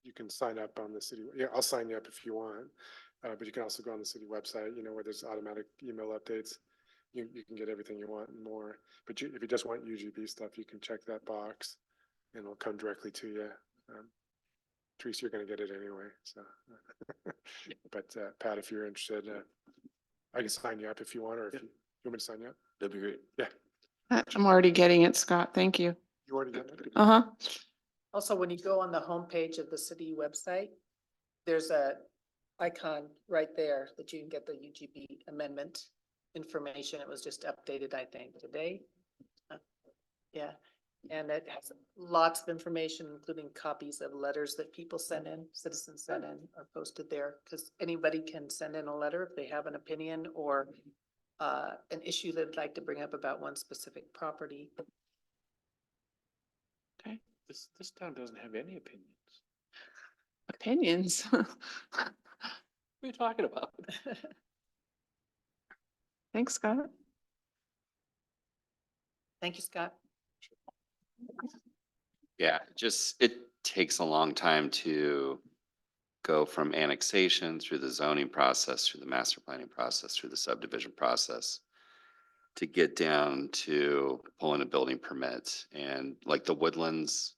You can sign up on the city. Yeah, I'll sign you up if you want. But you can also go on the city website, where there's automatic email updates. You can get everything you want and more. But if you just want UGB stuff, you can check that box and it'll come directly to you. Teresa, you're gonna get it anyway, so. But Pat, if you're interested, I can sign you up if you want, or if you want me to sign you up. That'd be great. Yeah, I'm already getting it, Scott. Thank you. you already got it? Uh-huh. Also, when you go on the homepage of the city website, there's a icon right there that you can get the UGB amendment information. It was just updated, I think, today. Yeah, and it has lots of information, including copies of letters that people send in, citizens send in, are posted there. Because anybody can send in a letter if they have an opinion or an issue they'd like to bring up about one specific property. Okay. This town doesn't have any opinions. Opinions. What are you talking about? Thanks, Scott. Thank you, Scott. Yeah, it takes a long time to go from annexation through the zoning process, through the master planning process, through the subdivision process, to get down to pulling a building permit. And like the Woodlands,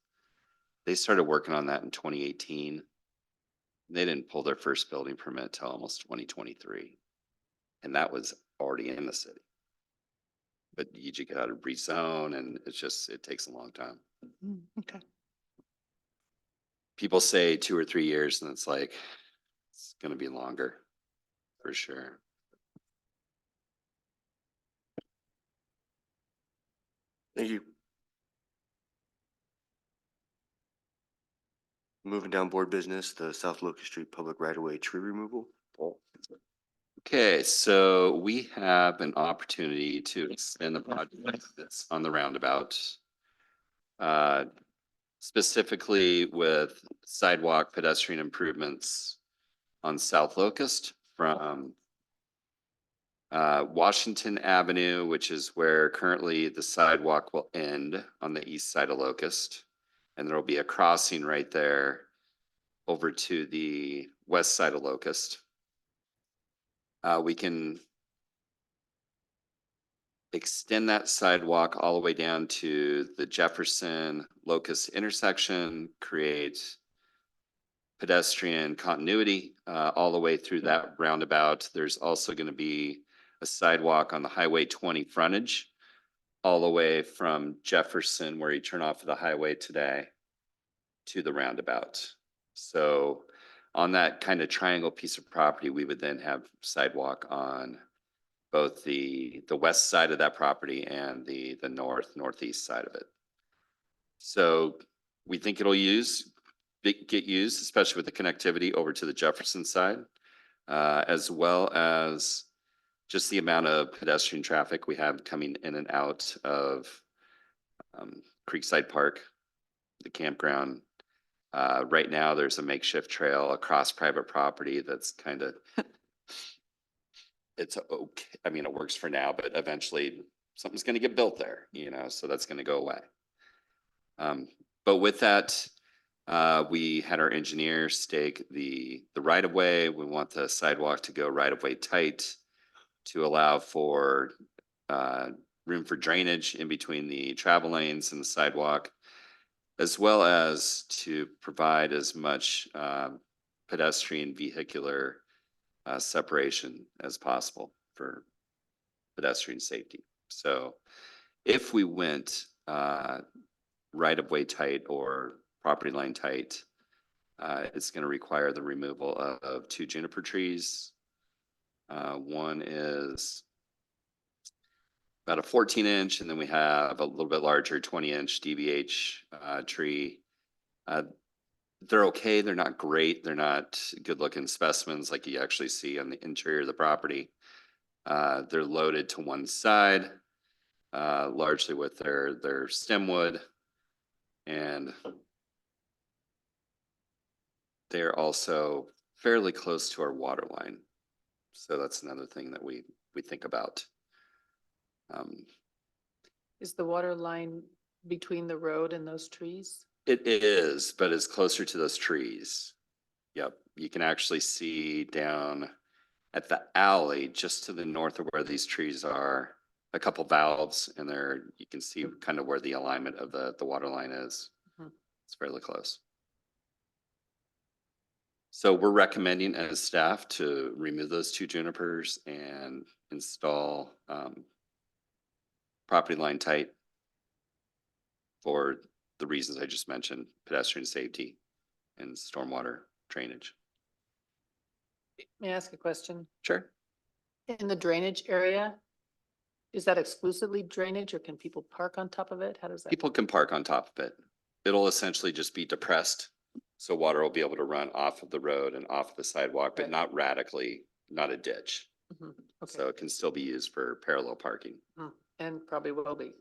they started working on that in 2018. They didn't pull their first building permit till almost 2023. And that was already in the city. But you just got to rezone, and it takes a long time. Okay. People say 2 or 3 years, and it's like, it's gonna be longer, for sure. Thank you. Moving down board business, the South Locust Street Public Right-of-Way tree removal. Paul? Okay, so we have an opportunity to extend the project that's on the roundabout. Specifically with sidewalk pedestrian improvements on South Locust from Washington Avenue, which is where currently the sidewalk will end on the east side of Locust. And there'll be a crossing right there over to the west side of Locust. We can extend that sidewalk all the way down to the Jefferson Locust intersection, create pedestrian continuity all the way through that roundabout. There's also going to be a sidewalk on the Highway 20 frontage all the way from Jefferson, where you turn off of the highway today, to the roundabout. So on that kind of triangle piece of property, we would then have sidewalk on both the west side of that property and the northeast side of it. So we think it'll get used, especially with the connectivity over to the Jefferson side, as well as just the amount of pedestrian traffic we have coming in and out of Creekside Park, the campground. Right now, there's a makeshift trail across private property that's kind of, it's okay. I mean, it works for now, but eventually something's going to get built there, so that's going to go away. But with that, we had our engineer stake the right of way. We want the sidewalk to go right of way tight to allow for room for drainage in between the travel lanes and the sidewalk, as well as to provide as much pedestrian vehicular separation as possible for pedestrian safety. So if we went right of way tight or property line tight, it's going to require the removal of 2 juniper trees. One is about a 14-inch, and then we have a little bit larger 20-inch DBH tree. They're okay. They're not great. They're not good-looking specimens like you actually see on the interior of the property. They're loaded to one side, largely with their stem wood, and they're also fairly close to our water line. So that's another thing that we think about. Is the water line between the road and those trees? It is, but it's closer to those trees. Yep, you can actually see down at the alley just to the north of where these trees are, a couple valves, and there you can see kind of where the alignment of the water line is. Mhm. It's fairly close. So we're recommending as staff to remove those 2 junipers and install property line tight for the reasons I just mentioned: pedestrian safety and stormwater drainage. May I ask a question? Sure. In the drainage area, is that exclusively drainage or can people park on top of it? How does that? People can park on top of it. It'll essentially just be depressed. So water will be able to run off of the road and off of the sidewalk, but Right. not radically, not a ditch. Mhm. Okay. So it can still be used for parallel parking. And probably will be.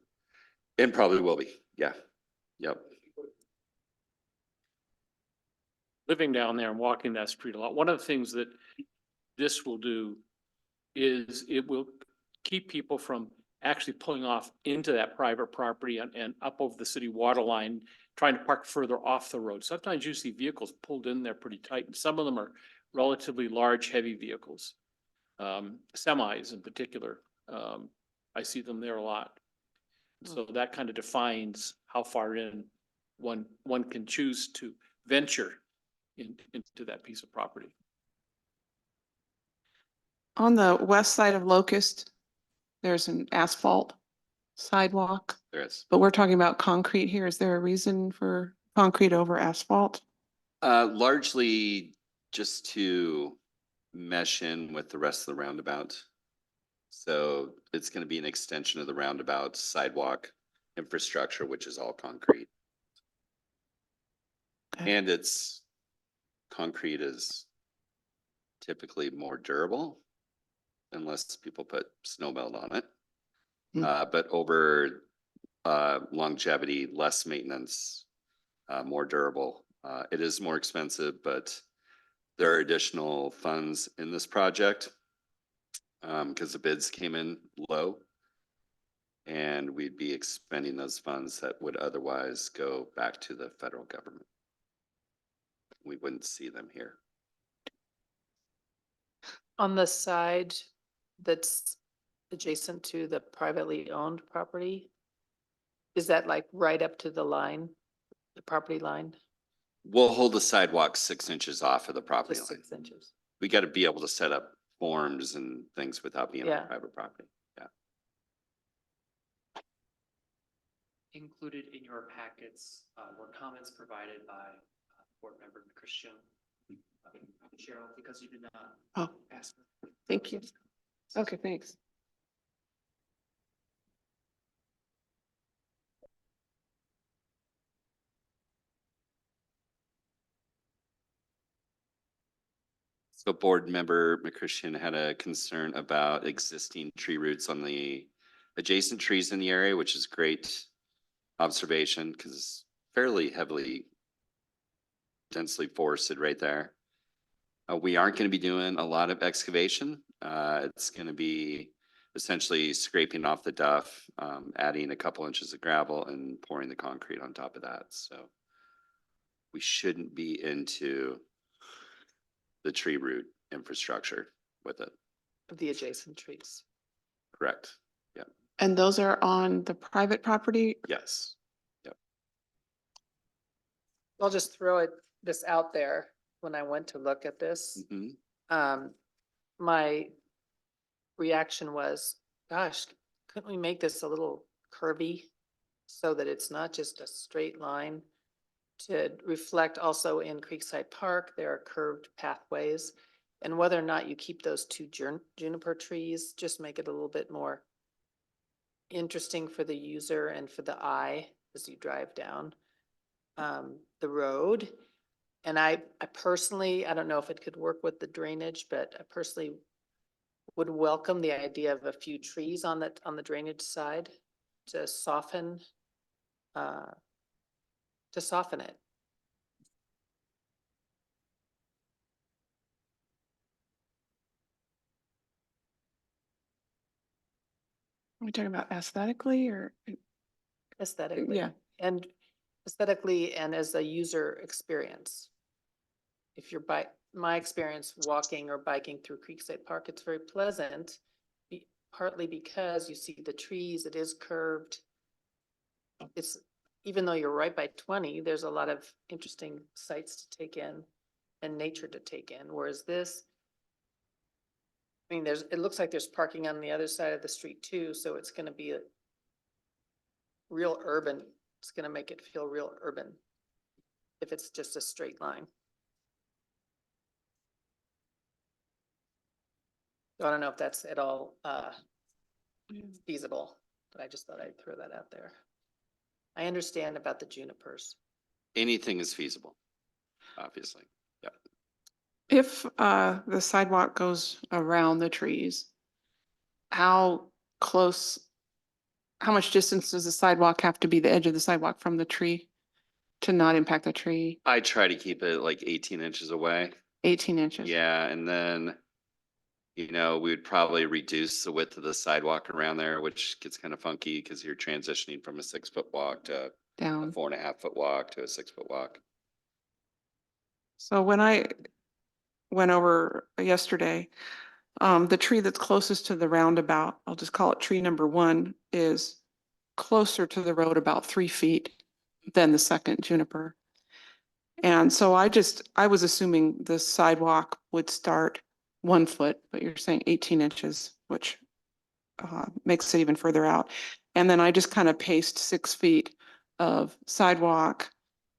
And probably will be. Yeah. Yep. Living down there and walking that street a lot, one of the things that this will do is it will keep people from actually pulling off into that private property and up over the city water line, trying to park further off the road. Sometimes you see vehicles pulled in there pretty tight, and some of them are relatively large, heavy vehicles. Semis in particular, I see them there a lot. So that kind of defines how far in one can choose to venture into that piece of property. On the west side of Locust, there's an asphalt sidewalk, There is. but we're talking about concrete here. Is there a reason for concrete over asphalt? Largely just to mesh in with the rest of the roundabout. So it's going to be an extension of the roundabout sidewalk infrastructure, which is all concrete. Okay. And concrete is typically more durable unless people put snow melt on it. But over longevity, less maintenance, more durable. It is more expensive, but there are additional funds in this project because the bids came in low. And we'd be expending those funds that would otherwise go back to the federal government. We wouldn't see them here. On the side that's adjacent to the privately owned property, is that like right up to the line, the property line? We'll hold the sidewalk 6 inches off of the property Just line. 6 inches? We got to be able to set up forms and things without being Yeah. on private property. Yeah. Included in your packets were comments provided by board member Christian. Cheryl, because you did not Oh, ask. thank you. Okay, thanks. So board member McCristian had a concern about existing tree roots on the adjacent trees in the area, which is great observation because it's fairly heavily densely forested right there. We aren't going to be doing a lot of excavation. It's going to be essentially scraping off the duff, adding a couple inches of gravel and pouring the concrete on top of that. So we shouldn't be into the tree root infrastructure with it. Of the adjacent trees. Correct. And those are on the private property? Yes. I'll just throw this out there. When I went to look at this, Mhm. my reaction was, gosh, couldn't we make this a little curvy so that it's not just a straight line? To reflect also in Creekside Park, there are curved pathways. And whether or not you keep those two juniper trees, just make it a little bit more interesting for the user and for the eye as you drive down the road. And I personally, I don't know if it could work with the drainage, but I personally would welcome the idea of a few trees on the drainage side to soften it. Are we talking about aesthetically or? Aesthetically. Yeah. And aesthetically and as a user experience. If you're my experience walking or biking through Creekside Park, it's very pleasant. Partly because you see the trees, it is curved. It's, even though you're right by 20, there's a lot of interesting sights to take in and nature to take in, whereas this, I mean, it looks like there's parking on the other side of the street too, so it's gonna be a real urban. It's gonna make it feel real urban if it's just a straight line. So I don't know if that's at all feasible, but I just thought I'd throw that out there. I understand about the junipers. Anything is feasible, obviously. If the sidewalk goes around the trees, how close, how much distance does the sidewalk have to be, the edge of the sidewalk from the tree to not impact the tree? I try to keep it like 18 inches away. 18 inches? Yeah, and then, we would probably reduce the width of the sidewalk around there, which gets kind of funky because you're transitioning from a 6-foot walk to a Down. 4.5-foot walk to a 6-foot walk. So when I went over yesterday, the tree that's closest to the roundabout, I'll just call it tree number 1, is closer to the road about 3 feet than the second juniper. And so I was assuming the sidewalk would start 1 foot, but you're saying 18 inches, which makes it even further out. And then I just kind of paced 6 feet of sidewalk,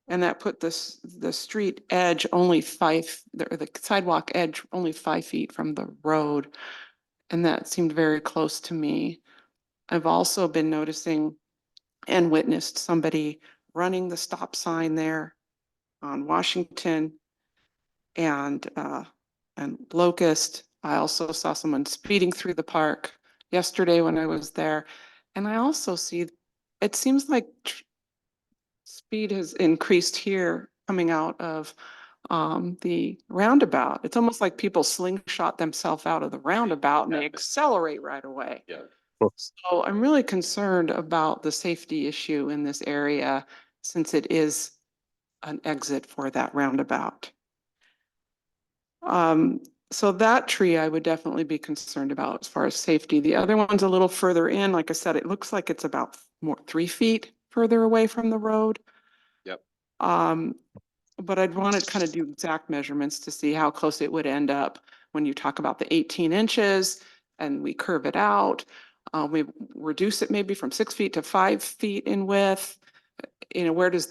and that put the street edge only the sidewalk edge only 5 feet from the road. And that seemed very close to me. I've also been noticing and witnessed somebody running the stop sign there on Washington and Locust. I also saw someone speeding through the park yesterday when I was there. And I also see, it seems like speed has increased here coming out of the roundabout. It's almost like people slingshot themselves out of the roundabout and they accelerate right away. Yeah. So I'm really concerned about the safety issue in this area since it is an exit for that roundabout. So that tree I would definitely be concerned about as far as safety. The other one's a little further in. Like I said, it looks like it's about 3 feet further away from the road. Yep. But I'd want to kind of do exact measurements to see how close it would end up when you talk about the 18 inches and we curve it out. We reduce it maybe from 6 feet to 5 feet in width.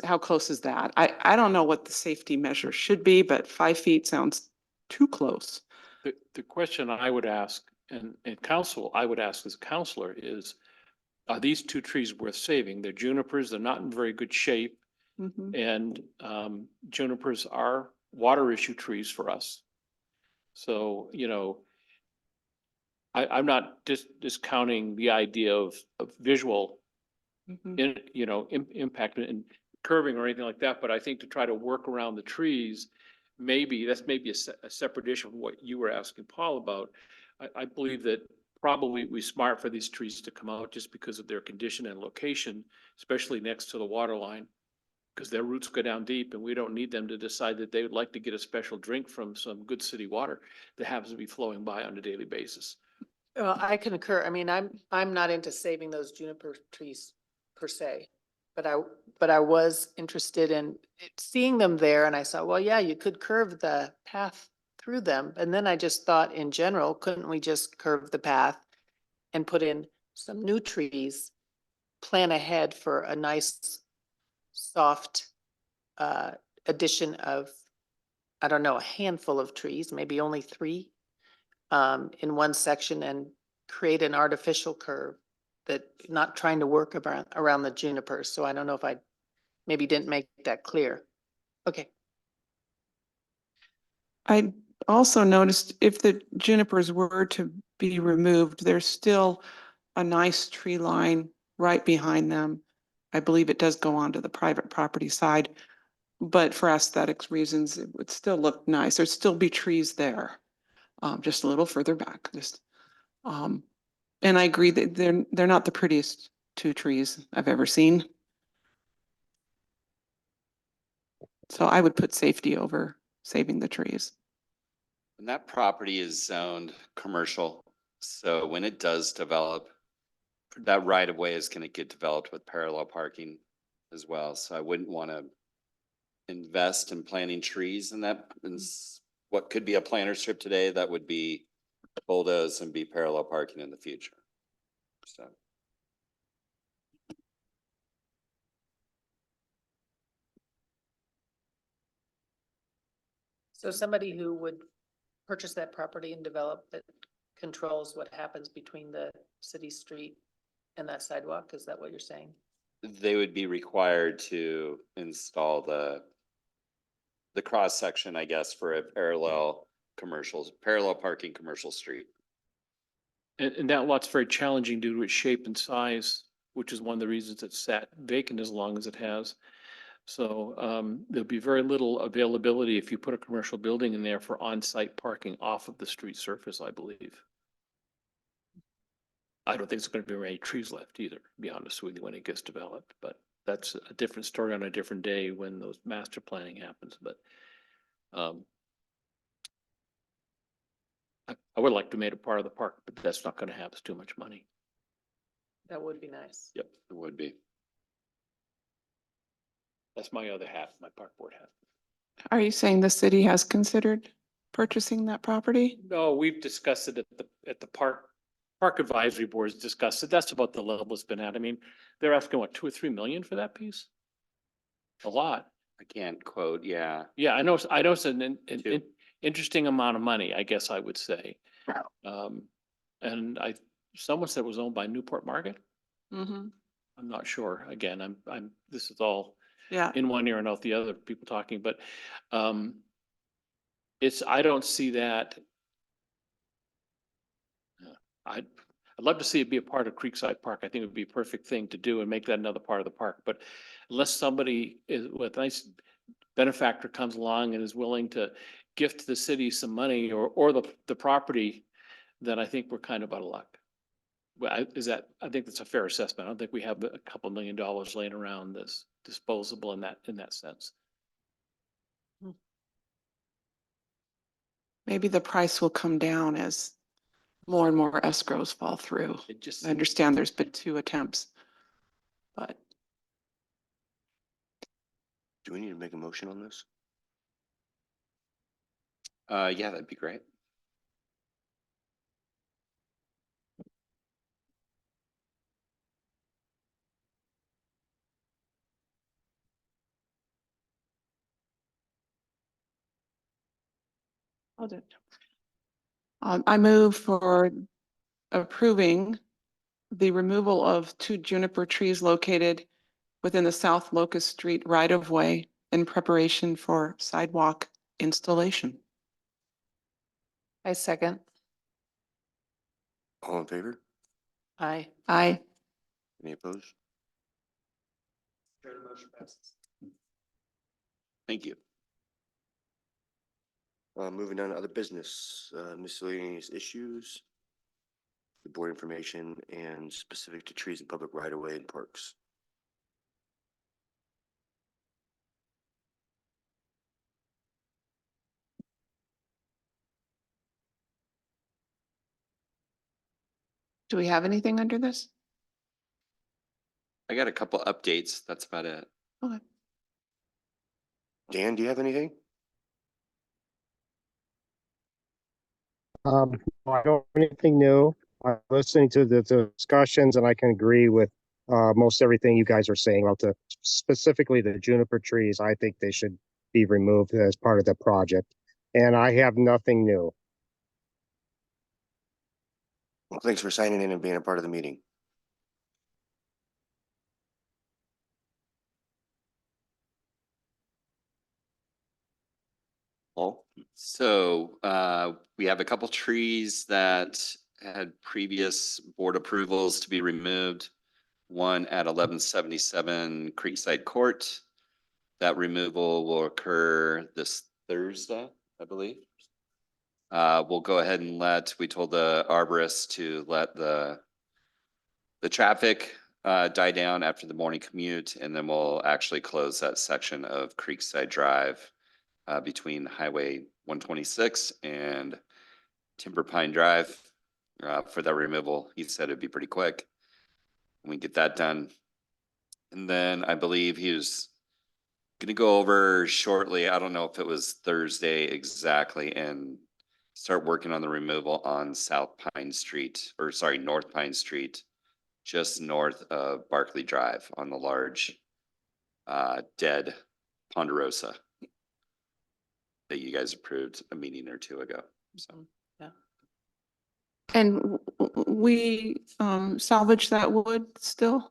How close is that? I don't know what the safety measure should be, but 5 feet sounds too close. The question I would ask, and I would ask as a counselor is, are these 2 trees worth saving? They're junipers, they're not in very good shape. Mhm. And junipers are water issue trees for us. So, I'm not discounting the idea of visual impact and curving or anything like that, but I think to try to work around the trees, that's maybe a separate issue from what you were asking Paul about. I believe that probably it'd be smart for these trees to come out just because of their condition and location, especially next to the water line. Because their roots go down deep and we don't need them to decide that they would like to get a special drink from some good city water that happens to be flowing by on a daily basis. Well, I concur. I mean, I'm not into saving those juniper trees per se. But I was interested in seeing them there and I saw, well, yeah, you could curve the path through them. And then I just thought in general, couldn't we just curve the path and put in some new trees, plan ahead for a nice, soft addition of, I don't know, a handful of trees, maybe only 3 in one section and create an artificial curve that not trying to work around the junipers. So I don't know if I maybe didn't make that clear. Okay. I also noticed if the junipers were to be removed, there's still a nice tree line right behind them. I believe it does go onto the private property side, but for aesthetics reasons, it would still look nice. There'd still be trees there, just a little further back. And I agree that they're not the prettiest 2 trees I've ever seen. So I would put safety over saving the trees. And that property is zoned commercial. So when it does develop, that right of way is going to get developed with parallel parking as well. So I wouldn't want to invest in planting trees in that, what could be a planter strip today, that would be bulldoze and be parallel parking in the future. So. So somebody who would purchase that property and develop that controls what happens between the city street and that sidewalk, is that what you're saying? They would be required to install the cross section, I guess, for a parallel parking commercial street. And that lot's very challenging due to its shape and size, which is one of the reasons it's sat vacant as long as it has. So there'll be very little availability if you put a commercial building in there for on-site parking off of the street surface, I believe. I don't think there's going to be very many trees left either, to be honest with you, when it gets developed, but that's a different story on a different day when those master planning happens, but I would like to make it part of the park, but that's not going to happen. It's too much money. That would be nice. Yep. It would be. That's my other half, my park board hat. Are you saying the city has considered purchasing that property? No, we've discussed it at the park advisory boards discussed it. That's about the level it's been at. I mean, they're asking what, 2 or 3 million for that piece? A lot. I can't quote, yeah. Yeah, I know it's an Two. interesting amount of money, I guess I would say. And someone said it was owned by Newport Market. Mm-hmm. I'm not sure. Again, this is all Yeah. in one ear and out the other, people talking, but I don't see that. I'd love to see it be a part of Creekside Park. I think it would be a perfect thing to do and make that another part of the park. But unless somebody with a nice benefactor comes along and is willing to gift the city some money or the property, then I think we're kind of out of luck. Well, I think that's a fair assessment. I don't think we have a couple $1 million laying around this disposable in that sense. Maybe the price will come down as more and more escrows fall through. It just, I understand there's been 2 attempts, but Do we need to make a motion on this? Yeah, that'd be great. I'll do it. I move for approving the removal of 2 juniper trees located within the South Locust Street right-of-way in preparation for sidewalk installation. I second. All in favor? Aye. Aye. Any opposed? Chair, the motion passes. Thank you. Moving on to other business, miscellaneous issues. The board information and specific to trees and public right of way and parks. Do we have anything under this? I got a couple updates. That's about it. Okay. Dan, do you have anything? I don't have anything new. I'm listening to the discussions and I can agree with most everything you guys are saying about specifically the juniper trees. I think they should be removed as part of the project. And I have nothing new. Well, thanks for signing in and being a part of the meeting. Paul? So we have a couple trees that had previous board approvals to be removed. One at 1177 Creekside Court. That removal will occur this Thursday, I believe. We'll go ahead and we told the arborist to let the traffic die down after the morning commute, and then we'll actually close that section of Creekside Drive between Highway 126 and Timber Pine Drive for that removal. He said it'd be pretty quick. We get that done. And then I believe he was gonna go over shortly, I don't know if it was Thursday exactly, and start working on the removal on South Pine Street, or sorry, North Pine Street, just north of Barkley Drive on the large dead ponderosa that you guys approved a meeting or two ago. So And we salvage that wood still?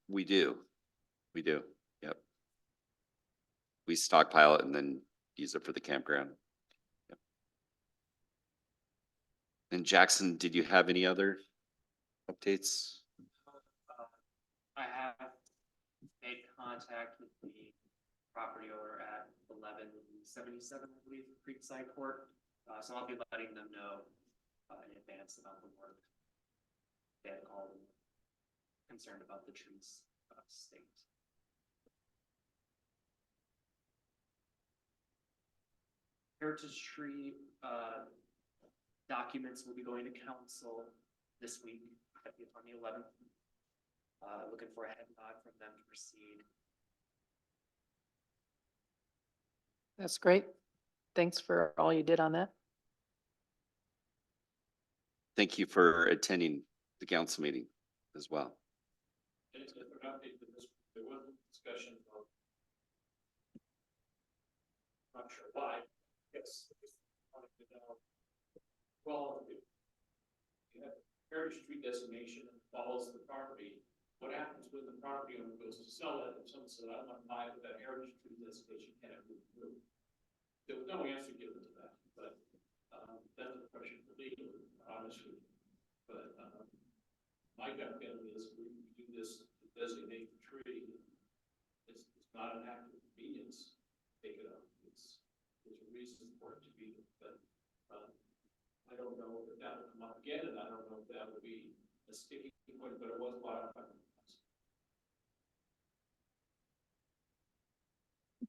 we do. Yep. We stockpile it and then use it for the campground. Yep. And Jackson, did you have any other updates? I have made contact with the property owner at 1177, I believe, Creekside Court. So I'll be letting them know in advance about the work. They had called and concerned about the trees state. Heritage tree documents will be going to council this week on the 11th. Looking for a head nod from them to proceed. That's great. Thanks for all you did on that. Thank you for attending the council meeting as well. There was a discussion of, not sure why, yes. Well, if you have heritage tree designation and follows the property, what happens when the property owner goes to sell it? If someone says, I want to buy it with that heritage tree designation, can it be removed? There was no answer given to that, but that's a question for legal, honestly. But my gut feeling is we do this to designate the tree. It's not an act of convenience. Take it up. There's a reason for it to be, but I don't know if that will come up again, and I don't know if that will be a sticking point, but it was brought up.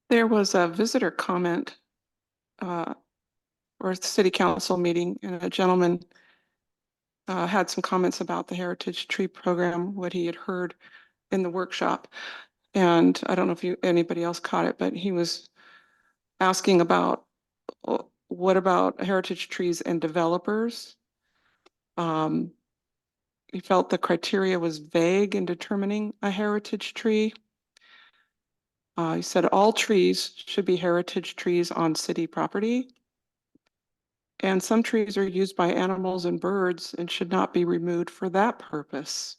There was a visitor comment or a city council meeting, and a gentleman had some comments about the Heritage Tree Program, what he had heard in the workshop. And I don't know if anybody else caught it, but he was asking about what about heritage trees and developers? He felt the criteria was vague in determining a heritage tree. He said all trees should be heritage trees on city property. And some trees are used by animals and birds and should not be removed for that purpose.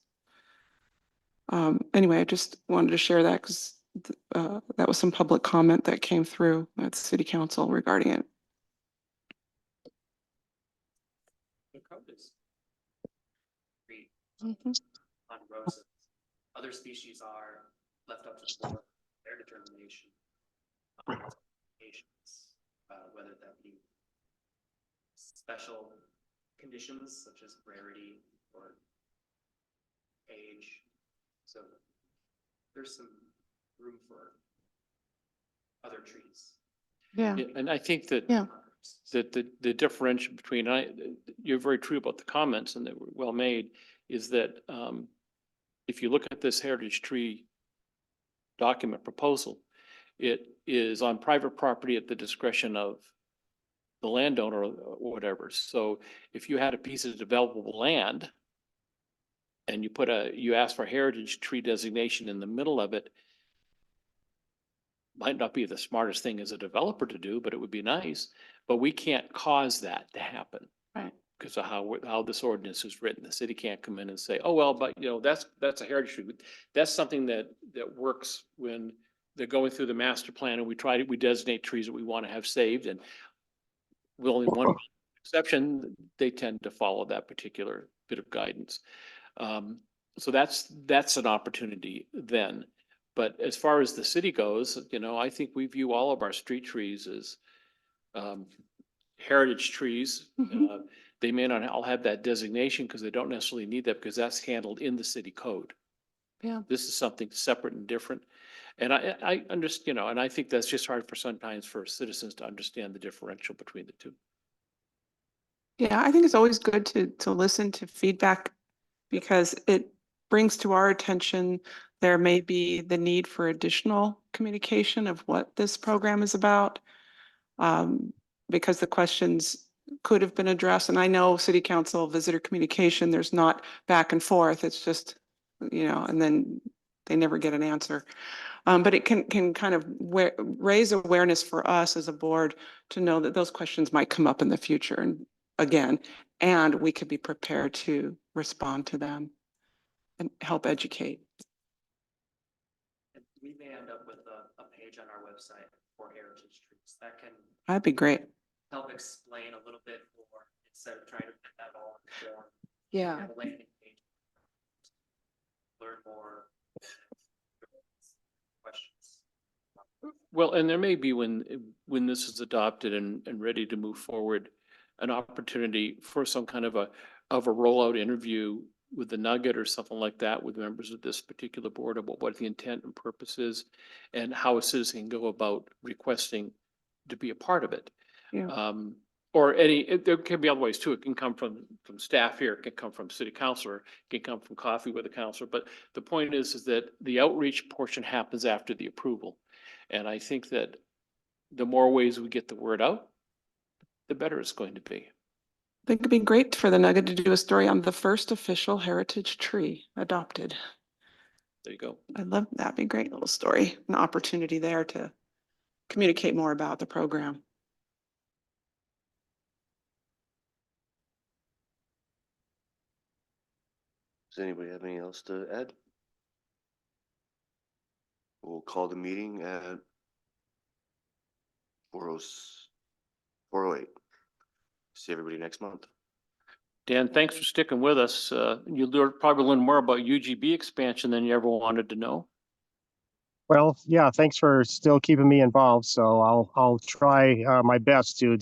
Anyway, I just wanted to share that because that was some public comment that came through at the city council regarding it. is tree Mhm. ponderosa. Other species are left up to the board, their determination. on applications, whether that be special conditions such as rarity or age. So there's some room for other trees. Yeah, Yeah, and I think that Yeah. that the differential between, you're very true about the comments and they were well made, is that if you look at this heritage tree document proposal, it is on private property at the discretion of the landowner or whatever. So if you had a piece of developable land and you ask for heritage tree designation in the middle of it, might not be the smartest thing as a developer to do, but it would be nice. But we can't cause that to happen. Right. Because of how this ordinance is written. The city can't come in and say, oh, well, but that's a heritage tree. That's something that works when they're going through the master plan and we designate trees that we want to have saved, and with only one exception, they tend to follow that particular bit of guidance. So that's an opportunity then. But as far as the city goes, I think we view all of our street trees as heritage trees. Mhm. They may not all have that designation because they don't necessarily need that because that's handled in the city code. Yeah. This is something separate and different. And I understand, and I think that's just hard for sometimes for citizens to understand the differential between the two. Yeah, I think it's always good to listen to feedback because it brings to our attention there may be the need for additional communication of what this program is about. Because the questions could have been addressed. And I know city council visitor communication, there's not back and forth. It's just, and then they never get an answer. But it can kind of raise awareness for us as a board to know that those questions might come up in the future and again, and we could be prepared to respond to them and help educate. And we may end up with a page on our website for heritage trees that can That'd be great. help explain a little bit more instead of trying to put that all in form. Yeah. Have a landing page. Learn more. Questions. Well, and there may be when this is adopted and ready to move forward, an opportunity for some kind of a rollout interview with the Nugget or something like that with members of this particular board about what the intent and purpose is and how a citizen can go about requesting to be a part of it. Yeah. Or there can be other ways too. It can come from staff here, it can come from city councilor, it can come from coffee with a counselor. But the point is that the outreach portion happens after the approval. And I think that the more ways we get the word out, the better it's going to be. I think it'd be great for the Nugget to do a story on the first official heritage tree adopted. There you go. I'd love, that'd be a great little story, an opportunity there to communicate more about the program. Does anybody have anything else to add? We'll call the meeting at 4:08. See everybody next month. Dan, thanks for sticking with us. You'll probably learn more about UGB expansion than you ever wanted to know. Well, yeah, thanks for still keeping me involved. So I'll try my best to do